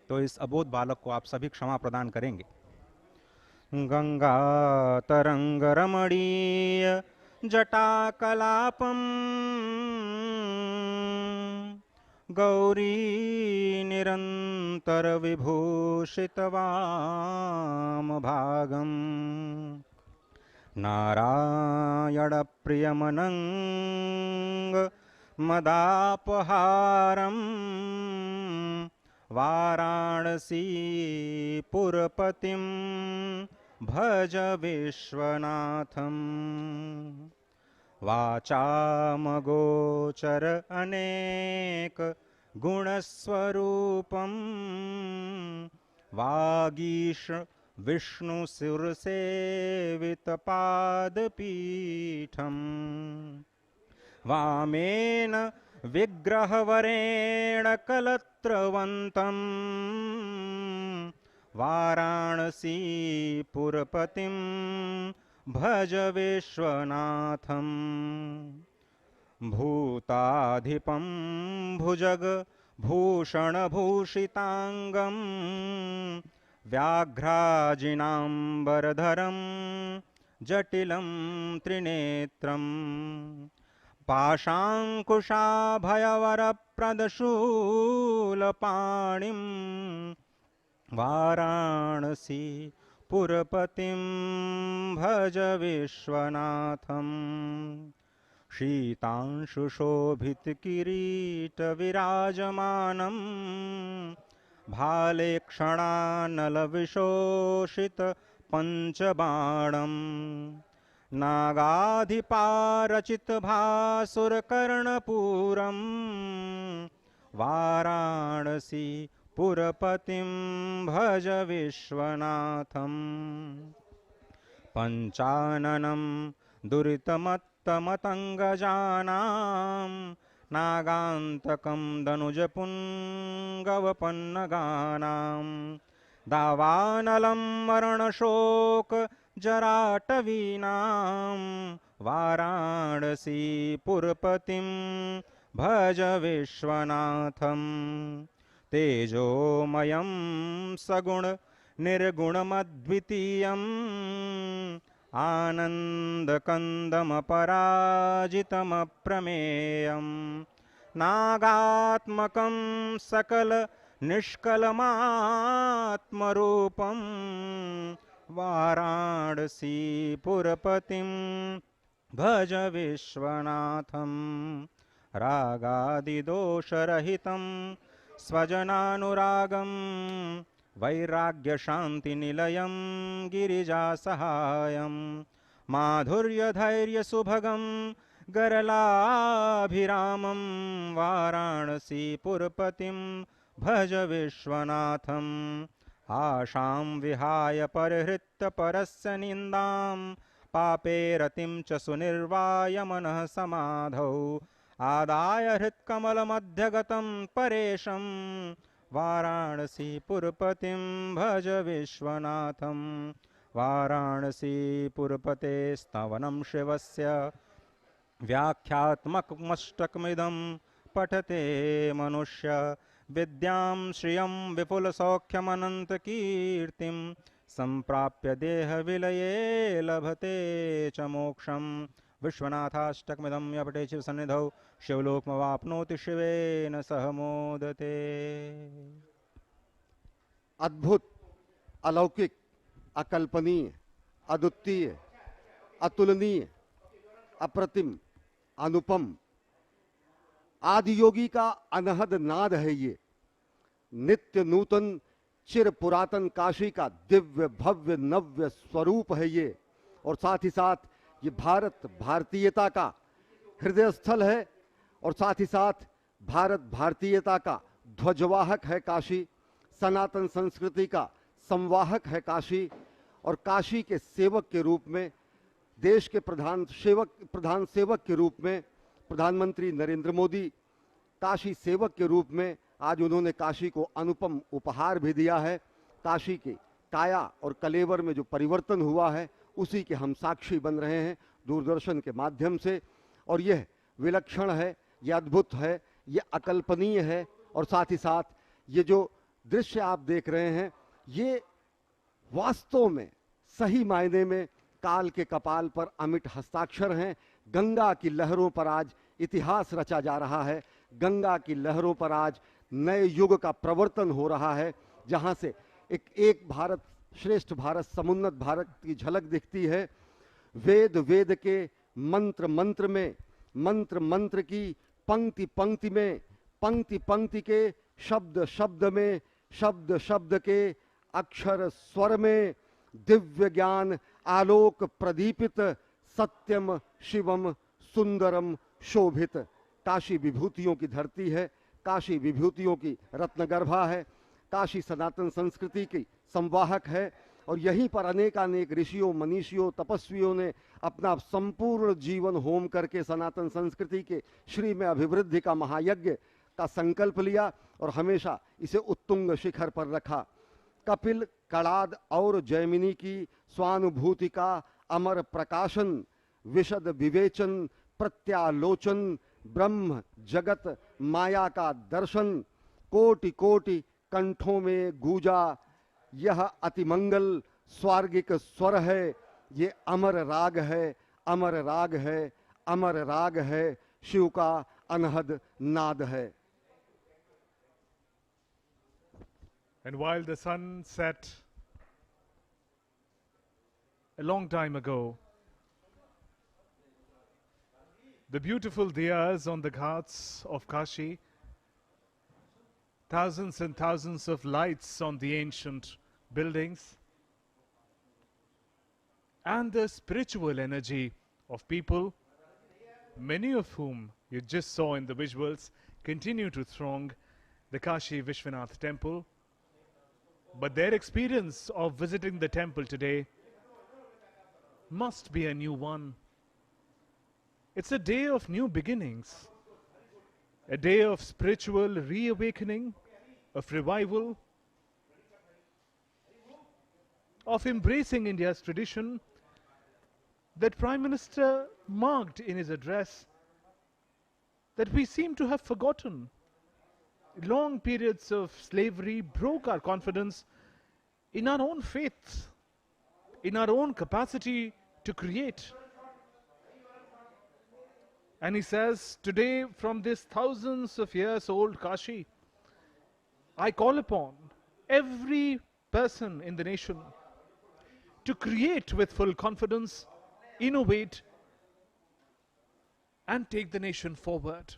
तो इस अबोध बालक को आप सभी क्षमा प्रदान करेंगे। गंगा तरंग रमणीय जटाकलापम गौरी निरंतर विभूषित वाम भागम नारायण प्रियमनंग मदापहारम वाराणसी पुरपतिम भज विश्वनाथम वाचामगोचर अनेक गुणस्वरूपम वागीश विष्णु सुरसेवित पादपीठम वामेन विग्रहवरेण कलत्रवंतम वाराणसी पुरपतिम भज विश्वनाथम भूताधिपं भुजग भूषणभूषितांगं व्याघ्राजिनाम्बरधरं जटिलं त्रिनेत्रं पाशाङ्कुशाभयवरप्रदशूलपाणिं वाराणसी पुरपतिं भज विश्वनाथम् शीतांशुशोभितकिरीटविराजमानं भालेक्षणानलविशोषित पञ्चबाणं नागाधिपारचितभासुरकर्णपूरं वाराणसी पुरपतिं भज विश्वनाथम् पञ्चाननं दुरितमत्तमतङ्गजानां नागान्तकं दनुजपुङ्गवपन्नगानां दावानलं मरणशोकजराटवीनां वाराणसी पुरपतिं भज विश्वनाथम् तेजोमयं सगुण निर्गुणमद्वितीयम् आनन्दकन्दमपराजितमप्रमेयं नागात्मकं सकल निष्कलमात्मरूपं वाराणसी पुरपतिं भज विश्वनाथं रागादिदोषरहितं स्वजनानुरागं वैराग्यशान्तिनिलयं गिरिजासहायं माधुर्यधैर्यसुभगं गरलाभिरामं वाराणसी पुरपतिं भज विश्वनाथम् आशां विहाय परिहृत्य परस्य निन्दां पापे रतिं च सुनिर्वाय मनः समाधौ आदाय हृत्कमलमध्यगतं परेशं वाराणसी पुरपतिं भज विश्वनाथं वाराणसी पुरपते स्तवनं शिवस्य व्याख्यात्मकमष्टकमिदं पठते मनुष्य विद्यां श्रियं विपुलसौख्यमनन्तकीर्तिं सम्प्राप्य देहविलये लभते च मोक्षं विश्वनाथाष्टकमिदं य पठे शिवसन्निधौ शिवलोकमवाप्नोति शिवेन सह मोदते। अद्भुत, अलौकिक, अकल्पनीय, अद्वितीय, अतुलनीय, अप्रतिम, अनुपम, आदियोगी का अनहद नाद है ये। नित्य नूतन चिर पुरातन काशी का दिव्य भव्य नव्य स्वरूप है ये। और साथ ही साथ ये भारत भारतीयता का हृदय स्थल है और साथ ही साथ भारत भारतीयता का ध्वजवाहक है काशी। सनातन संस्कृति का संवाहक है काशी और काशी के सेवक के रूप में, देश के प्रधान सेवक के रूप में प्रधानमंत्री नरेंद्र मोदी काशी सेवक के रूप में आज उन्होंने काशी को अनुपम उपहार भी दिया है। काशी के काया और कलेवर में जो परिवर्तन हुआ है उसी के हम साक्षी बन रहे हैं दूरदर्शन के माध्यम से। और यह विलक्षण है, यह अद्भुत है, यह अकल्पनीय है और साथ ही साथ ये जो दृश्य आप देख रहे हैं ये वास्तव में सही मायने में काल के कपाल पर अमिट हस्ताक्षर हैं। गंगा की लहरों पर आज इतिहास रचा जा रहा है। गंगा की लहरों पर आज नए युग का प्रवर्तन हो रहा है, जहां से एक भारत श्रेष्ठ भारत समुन्नत भारत की झलक दिखती है। वेद वेद के मंत्र मंत्र में, मंत्र मंत्र की पंक्ति पंक्ति में, पंक्ति पंक्ति के शब्द शब्द में, शब्द शब्द के अक्षर स्वर में दिव्य ज्ञान आलोक प्रदीपित सत्यम शिवम सुंदरम शोभित। काशी विभूतियों की धरती है, काशी विभूतियों की रत्नगर्भा है, काशी सनातन संस्कृति की संवाहक है और यहीं पर अनेकानेक ऋषियों मनीषियों तपस्वियों ने अपना संपूर्ण जीवन होम करके सनातन संस्कृति के श्री में अभिवृद्धि का महायज्ञ का संकल्प लिया और हमेशा इसे उत्तुंग शिखर पर रखा। कपिल कड़ाद और जैमिनी की स्वानुभूति का अमर प्रकाशन, विशद विवेचन, प्रत्यालोचन, ब्रह्म जगत माया का दर्शन कोटि कोटि कंठों में गूंजा। यह अतिमंगल स्वर्गिक स्वर है, ये अमर राग है, अमर राग है, अमर राग है, शिव का अनहद नाद है। And while the sun set a long time ago, the beautiful diyas on the ghats of Kashi, thousands and thousands of lights on the ancient buildings, and the spiritual energy of people, many of whom you just saw in the visuals, continue to throng the Kashi Vishwanath temple. But their experience of visiting the temple today must be a new one. It's a day of new beginnings, a day of spiritual reawakening, of revival, of embracing India's tradition that Prime Minister marked in his address that we seem to have forgotten. Long periods of slavery broke our confidence in our own faith, in our own capacity to create. And he says, today from this thousands of years old Kashi, I call upon every person in the nation to create with full confidence, innovate, and take the nation forward.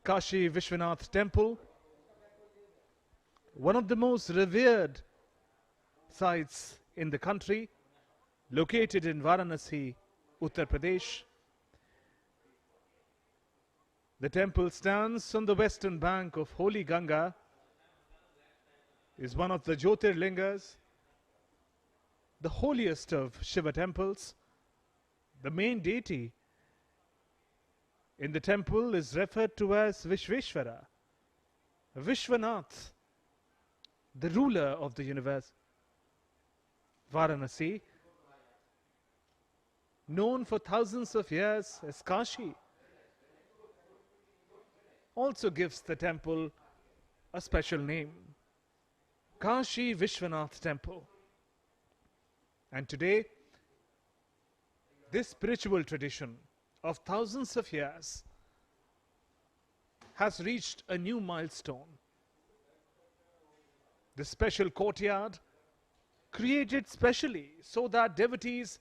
Kashi Vishwanath Temple, one of the most revered sites in the country, located in Varanasi, Uttar Pradesh. The temple stands on the western bank of Holy Ganga, is one of the Jyotirlingas, the holiest of Shiva temples. The main deity in the temple is referred to as Vishveshwara, Vishwanath, the ruler of the universe. Varanasi, known for thousands of years as Kashi, also gives the temple a special name, Kashi Vishwanath Temple. And today, this spiritual tradition of thousands of years has reached a new milestone. The special courtyard, created specially so that devotees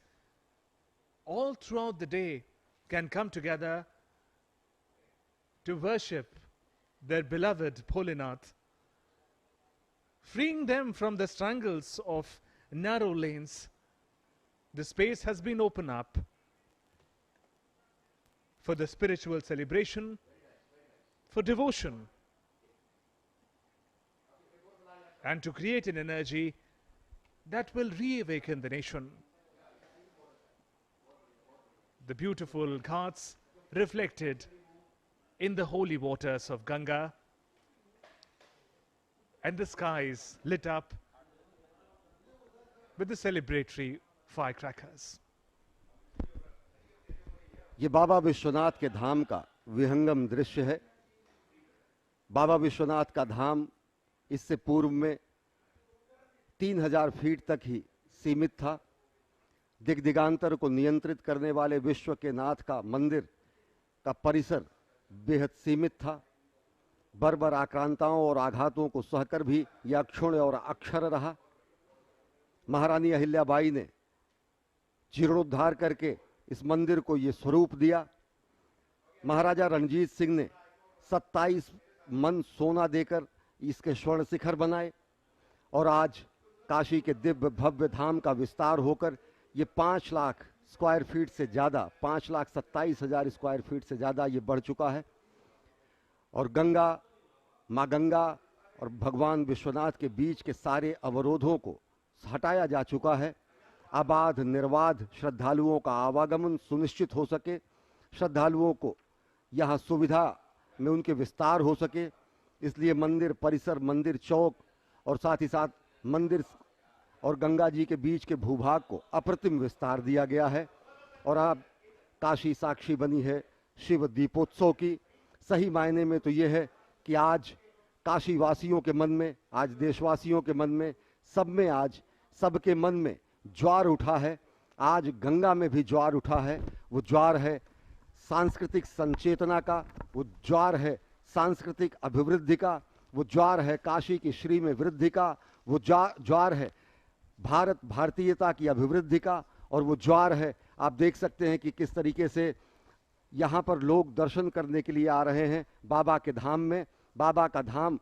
all throughout the day can come together to worship their beloved Bholinath, freeing them from the strangles of narrow lanes. The space has been opened up for the spiritual celebration, for devotion, and to create an energy that will reawaken the nation. The beautiful ghats reflected in the holy waters of Ganga, and the skies lit up with the celebratory firecrackers. ये बाबा विश्वनाथ के धाम का विहंगम दृश्य है। बाबा विश्वनाथ का धाम इससे पूर्व में 3000 फीट तक ही सीमित था। दिग्दिगांतर को नियंत्रित करने वाले विश्व के नाथ का मंदिर का परिसर बेहद सीमित था। बर्बर आक्रांताओं और आघातों को सहकर भी यह अक्षुण्ण और अक्षर रहा। महारानी अहिल्याबाई ने जीर्णोद्धार करके इस मंदिर को ये स्वरूप दिया। महाराजा रणजीत सिंह ने 27 मन सोना देकर इसके स्वर्ण शिखर बनाए और आज काशी के दिव्य भव्य धाम का विस्तार होकर ये 5 लाख स्क्वायर फीट से ज़्यादा, 5,27,000 स्क्वायर फीट से ज़्यादा ये बढ़ चुका है। और गंगा, माँ गंगा और भगवान विश्वनाथ के बीच के सारे अवरोधों को हटाया जा चुका है। अबाध निर्बाध श्रद्धालुओं का आवागमन सुनिश्चित हो सके, श्रद्धालुओं को यहाँ सुविधा में उनके विस्तार हो सके, इसलिए मंदिर परिसर, मंदिर चौक और साथ ही साथ मंदिर और गंगा जी के बीच के भूभाग को अप्रतिम विस्तार दिया गया है। और अब काशी साक्षी बनी है शिव दीपोत्सव की। सही मायने में तो ये है कि आज काशी वासियों के मन में, आज देशवासियों के मन में, सब में आज सबके मन में ज्वार उठा है। आज गंगा में भी ज्वार उठा है। वो ज्वार है सांस्कृतिक संचेतना का, वो ज्वार है सांस्कृतिक अभिवृद्धि का, वो ज्वार है काशी की श्री में वृद्धि का, वो ज्वार है भारत भारतीयता की अभिवृद्धि का, और वो ज्वार है, आप देख सकते हैं कि किस तरीके से यहाँ पर लोग दर्शन करने के लिए आ रहे हैं बाबा के धाम में। बाबा का धाम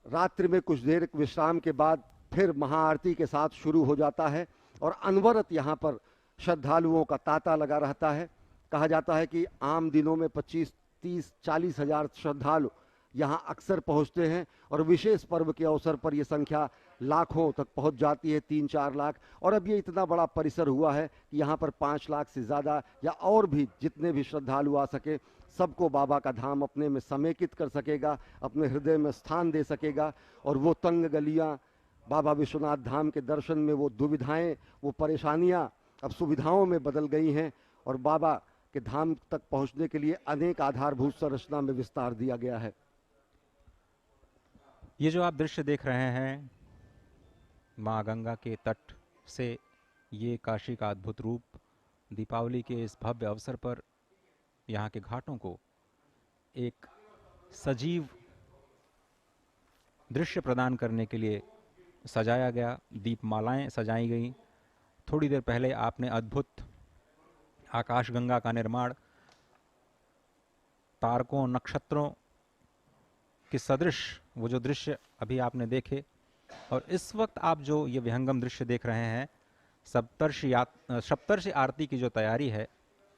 रात्रि में कुछ देर विश्राम के बाद फिर महाआरती के साथ शुरू हो जाता है और अनवरत यहाँ पर श्रद्धालुओं का तांता लगा रहता है। कहा जाता है कि आम दिनों में 25, 30, 40 हजार श्रद्धालु यहाँ अक्सर पहुँचते हैं और विशेष पर्व के अवसर पर ये संख्या लाखों तक पहुँच जाती है, 3-4 लाख। और अब ये इतना बड़ा परिसर हुआ है कि यहाँ पर 5 लाख से ज़्यादा या और भी जितने भी श्रद्धालु आ सके, सबको बाबा का धाम अपने में समेकित कर सकेगा, अपने हृदय में स्थान दे सकेगा। और वो तंग गलियाँ बाबा विश्वनाथ धाम के दर्शन में, वो दुविधाएं, वो परेशानियां अब सुविधाओं में बदल गई हैं और बाबा के धाम तक पहुंचने के लिए अनेक आधारभूत संरचना में विस्तार दिया गया है। ये जो आप दृश्य देख रहे हैं माँ गंगा के तट से, ये काशी का अद्भुत रूप, दीपावली के इस भव्य अवसर पर यहाँ के घाटों को एक सजीव दृश्य प्रदान करने के लिए सजाया गया। दीपमालाएं सजाई गई। थोड़ी देर पहले आपने अद्भुत आकाशगंगा का निर्माण तारकों, नक्षत्रों के सदृश वो जो दृश्य अभी आपने देखे, और इस वक्त आप जो ये विहंगम दृश्य देख रहे हैं, सप्तर्षि आरती की जो तैयारी है,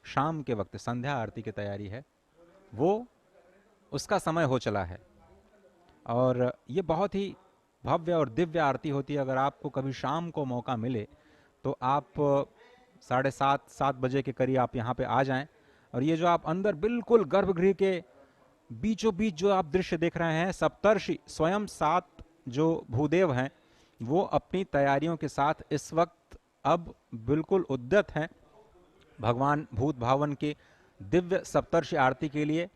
शाम के वक्त संध्या आरती की तैयारी है, वो उसका समय हो चला है। और ये बहुत ही भव्य और दिव्य आरती होती है। अगर आपको कभी शाम को मौका मिले तो आप 7:30-7 बजे के करीब आप यहाँ पे आ जाएं। और ये जो आप अंदर बिल्कुल गर्भगृह के बीचों बीच जो आप दृश्य देख रहे हैं, सप्तर्षि स्वयं 7 जो भूदेव हैं वो अपनी तैयारियों के साथ इस वक्त अब बिल्कुल उद्यत हैं भगवान भूत भावन के दिव्य सप्तर्षि आरती के लिए।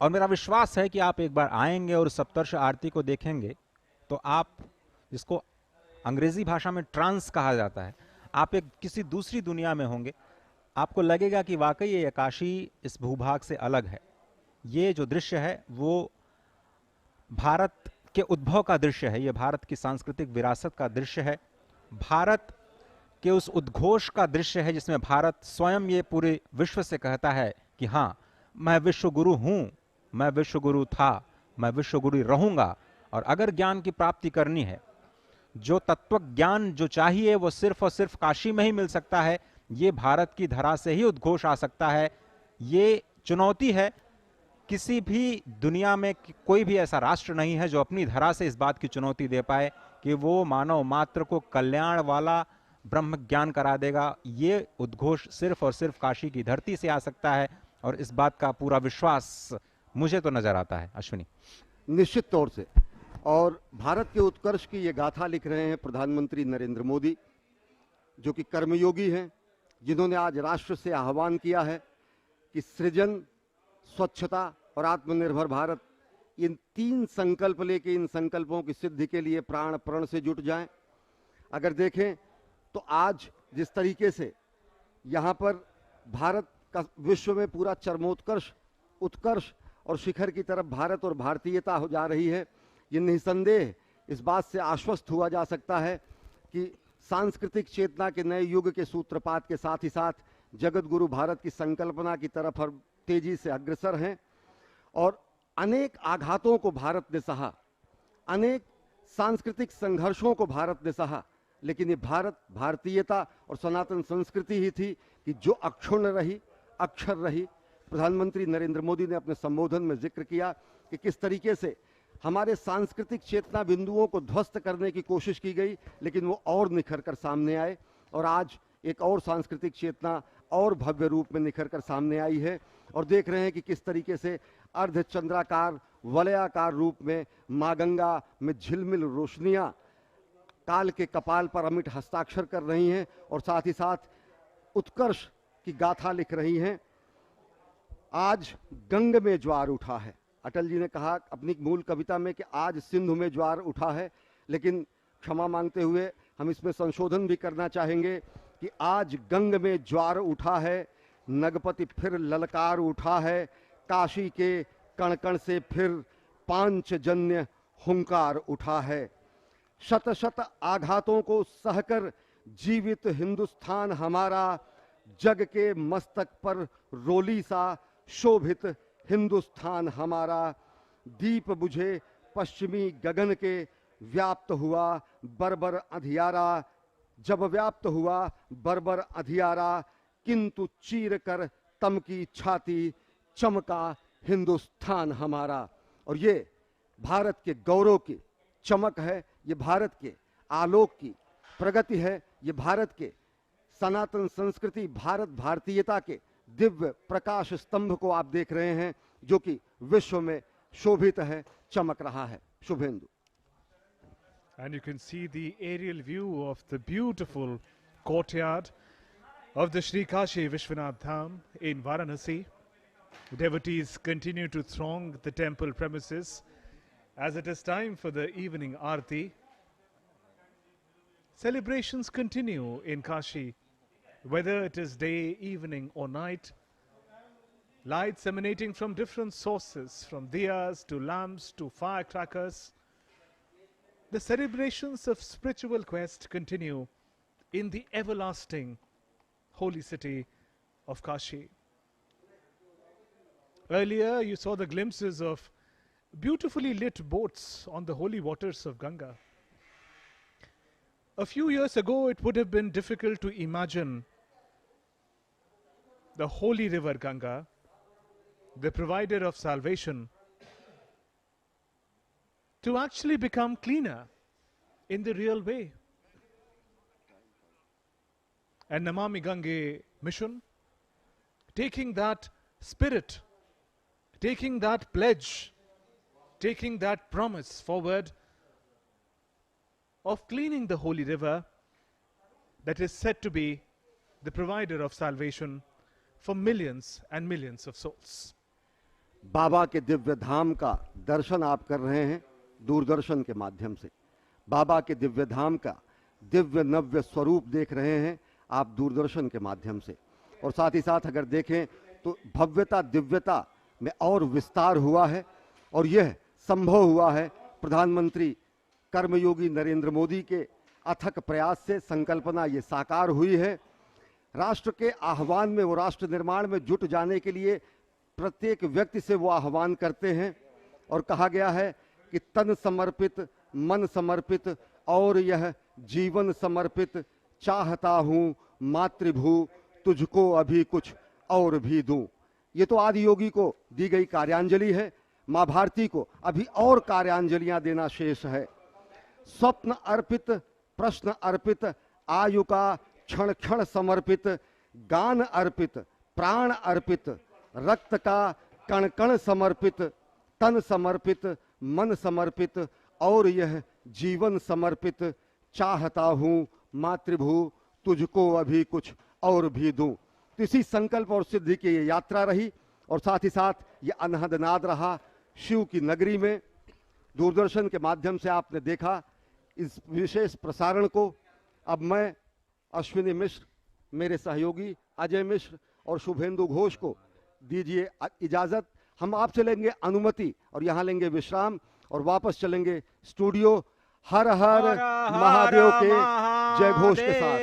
और मेरा विश्वास है कि आप एक बार आएंगे और सप्तर्षि आरती को देखेंगे तो आप, जिसको अंग्रेजी भाषा में ट्रांस कहा जाता है, आप एक किसी दूसरी दुनिया में होंगे। आपको लगेगा कि वाकई ये काशी इस भूभाग से अलग है। ये जो दृश्य है वो भारत के उद्भव का दृश्य है, ये भारत की सांस्कृतिक विरासत का दृश्य है, भारत के उस उद्घोष का दृश्य है जिसमें भारत स्वयं ये पूरे विश्व से कहता है कि हाँ, मैं विश्व गुरु हूं, मैं विश्व गुरु था, मैं विश्व गुरु रहूंगा। और अगर ज्ञान की प्राप्ति करनी है, जो तत्व ज्ञान जो चाहिए वो सिर्फ और सिर्फ काशी में ही मिल सकता है। ये भारत की धरा से ही उद्घोष आ सकता है। ये चुनौती है। किसी भी दुनिया में कोई भी ऐसा राष्ट्र नहीं है जो अपनी धरा से इस बात की चुनौती दे पाए कि वो मानव मात्र को कल्याण वाला ब्रह्म ज्ञान करा देगा। ये उद्घोष सिर्फ और सिर्फ काशी की धरती से आ सकता है और इस बात का पूरा विश्वास मुझे तो नजर आता है। अश्विनी, निश्चित तौर से। और भारत के उत्कर्ष की ये गाथा लिख रहे हैं प्रधानमंत्री नरेंद्र मोदी, जो कि कर्मयोगी हैं, जिन्होंने आज राष्ट्र से आह्वान किया है कि सृजन, स्वच्छता और आत्मनिर्भर भारत, इन 3 संकल्प लेके इन संकल्पों की सिद्धि के लिए प्राण प्रण से जुट जाएं। अगर देखें तो आज जिस तरीके से यहाँ पर भारत का विश्व में पूरा चरमोत्कर्ष, उत्कर्ष और शिखर की तरफ भारत और भारतीयता हो जा रही है, ये निसंदेह इस बात से आश्वस्त हुआ जा सकता है कि सांस्कृतिक चेतना के नए युग के सूत्रपात के साथ ही साथ जगत गुरु भारत की संकल्पना की तरफ हर तेजी से अग्रसर हैं। और अनेक आघातों को भारत ने सहा, अनेक सांस्कृतिक संघर्षों को भारत ने सहा, लेकिन ये भारत, भारतीयता और सनातन संस्कृति ही थी कि जो अक्षुण्ण रही, अक्षर रही। प्रधानमंत्री नरेंद्र मोदी ने अपने संबोधन में जिक्र किया कि किस तरीके से हमारे सांस्कृतिक चेतना बिंदुओं को ध्वस्त करने की कोशिश की गई, लेकिन वो और निखर कर सामने आए और आज एक और सांस्कृतिक चेतना और भव्य रूप में निखर कर सामने आई है। और देख रहे हैं कि किस तरीके से अर्धचंद्राकार, वलयाकार रूप में माँ गंगा में झिलमिल रोशनियां काल के कपाल पर अमिट हस्ताक्षर कर रही हैं और साथ ही साथ उत्कर्ष की गाथा लिख रही हैं। आज गंग में ज्वार उठा है। अटल जी ने कहा अपनी मूल कविता में कि आज सिंधु में ज्वार उठा है, लेकिन क्षमा मांगते हुए हम इसमें संशोधन भी करना चाहेंगे कि आज गंग में ज्वार उठा है, नगपति फिर ललकार उठा है, काशी के कण कण से फिर पांचजन्य हुंकार उठा है। शत शत आघातों को सहकर जीवित हिंदुस्तान हमारा, जग के मस्तक पर रोली सा शोभित हिंदुस्तान हमारा। दीप बुझे पश्चिमी गगन के, व्याप्त हुआ बर्बर अंधियारा, जब व्याप्त हुआ बर्बर अंधियारा, किंतु चीर कर तम की छाती, चमका हिंदुस्तान हमारा। और ये भारत के गौरव की चमक है, ये भारत के आलोक की प्रगति है, ये भारत के सनातन संस्कृति, भारत भारतीयता के दिव्य प्रकाश स्तंभ को आप देख रहे हैं, जो कि विश्व में शोभित है, चमक रहा है। Suvendu. And you can see the aerial view of the beautiful courtyard of the Sri Kashi Vishwanath Dham in Varanasi. Devotees continue to throng the temple premises as it is time for the evening Aarti. Celebrations continue in Kashi, whether it is day, evening or night. Lights emanating from different sources, from diyas to lamps to firecrackers. The celebrations of spiritual quest continue in the everlasting holy city of Kashi. Earlier you saw the glimpses of beautifully lit boats on the holy waters of Ganga. A few years ago it would have been difficult to imagine the holy river Ganga, the provider of salvation, to actually become cleaner in the real way. And Namami Gange mission, taking that spirit, taking that pledge, taking that promise forward of cleaning the holy river that is said to be the provider of salvation for millions and millions of souls. बाबा के दिव्य धाम का दर्शन आप कर रहे हैं दूरदर्शन के माध्यम से। बाबा के दिव्य धाम का दिव्य नव्य स्वरूप देख रहे हैं आप दूरदर्शन के माध्यम से। और साथ ही साथ अगर देखें तो भव्यता दिव्यता में और विस्तार हुआ है, और यह संभव हुआ है प्रधानमंत्री कर्मयोगी नरेंद्र मोदी के अथक प्रयास से। संकल्पना ये साकार हुई है। राष्ट्र के आह्वान में, वो राष्ट्र निर्माण में जुट जाने के लिए प्रत्येक व्यक्ति से वो आह्वान करते हैं, और कहा गया है कि तन समर्पित, मन समर्पित और यह जीवन समर्पित, चाहता हूं मातृभू तुझको अभी कुछ और भी दूं। ये तो आदि योगी को दी गई कार्यांजलि है, मां भारती को अभी और कार्यांजलियां देना शेष है। स्वप्न अर्पित, प्रश्न अर्पित, आयु का क्षण क्षण समर्पित, गान अर्पित, प्राण अर्पित, रक्त का कण कण समर्पित, तन समर्पित, मन समर्पित और यह जीवन समर्पित, चाहता हूं मातृभू तुझको अभी कुछ और भी दूं। तो इसी संकल्प और सिद्धि की ये यात्रा रही, और साथ ही साथ ये अनहद नाद रहा शिव की नगरी में। दूरदर्शन के माध्यम से आपने देखा इस विशेष प्रसारण को। अब मैं अश्विनी मिश्र, मेरे सहयोगी अजय मिश्र और शुभेंदु घोष को दीजिए इजाजत। हम आपसे लेंगे अनुमति और यहाँ लेंगे विश्राम और वापस चलेंगे स्टूडियो। हर हर महादेव के जय घोष के साथ।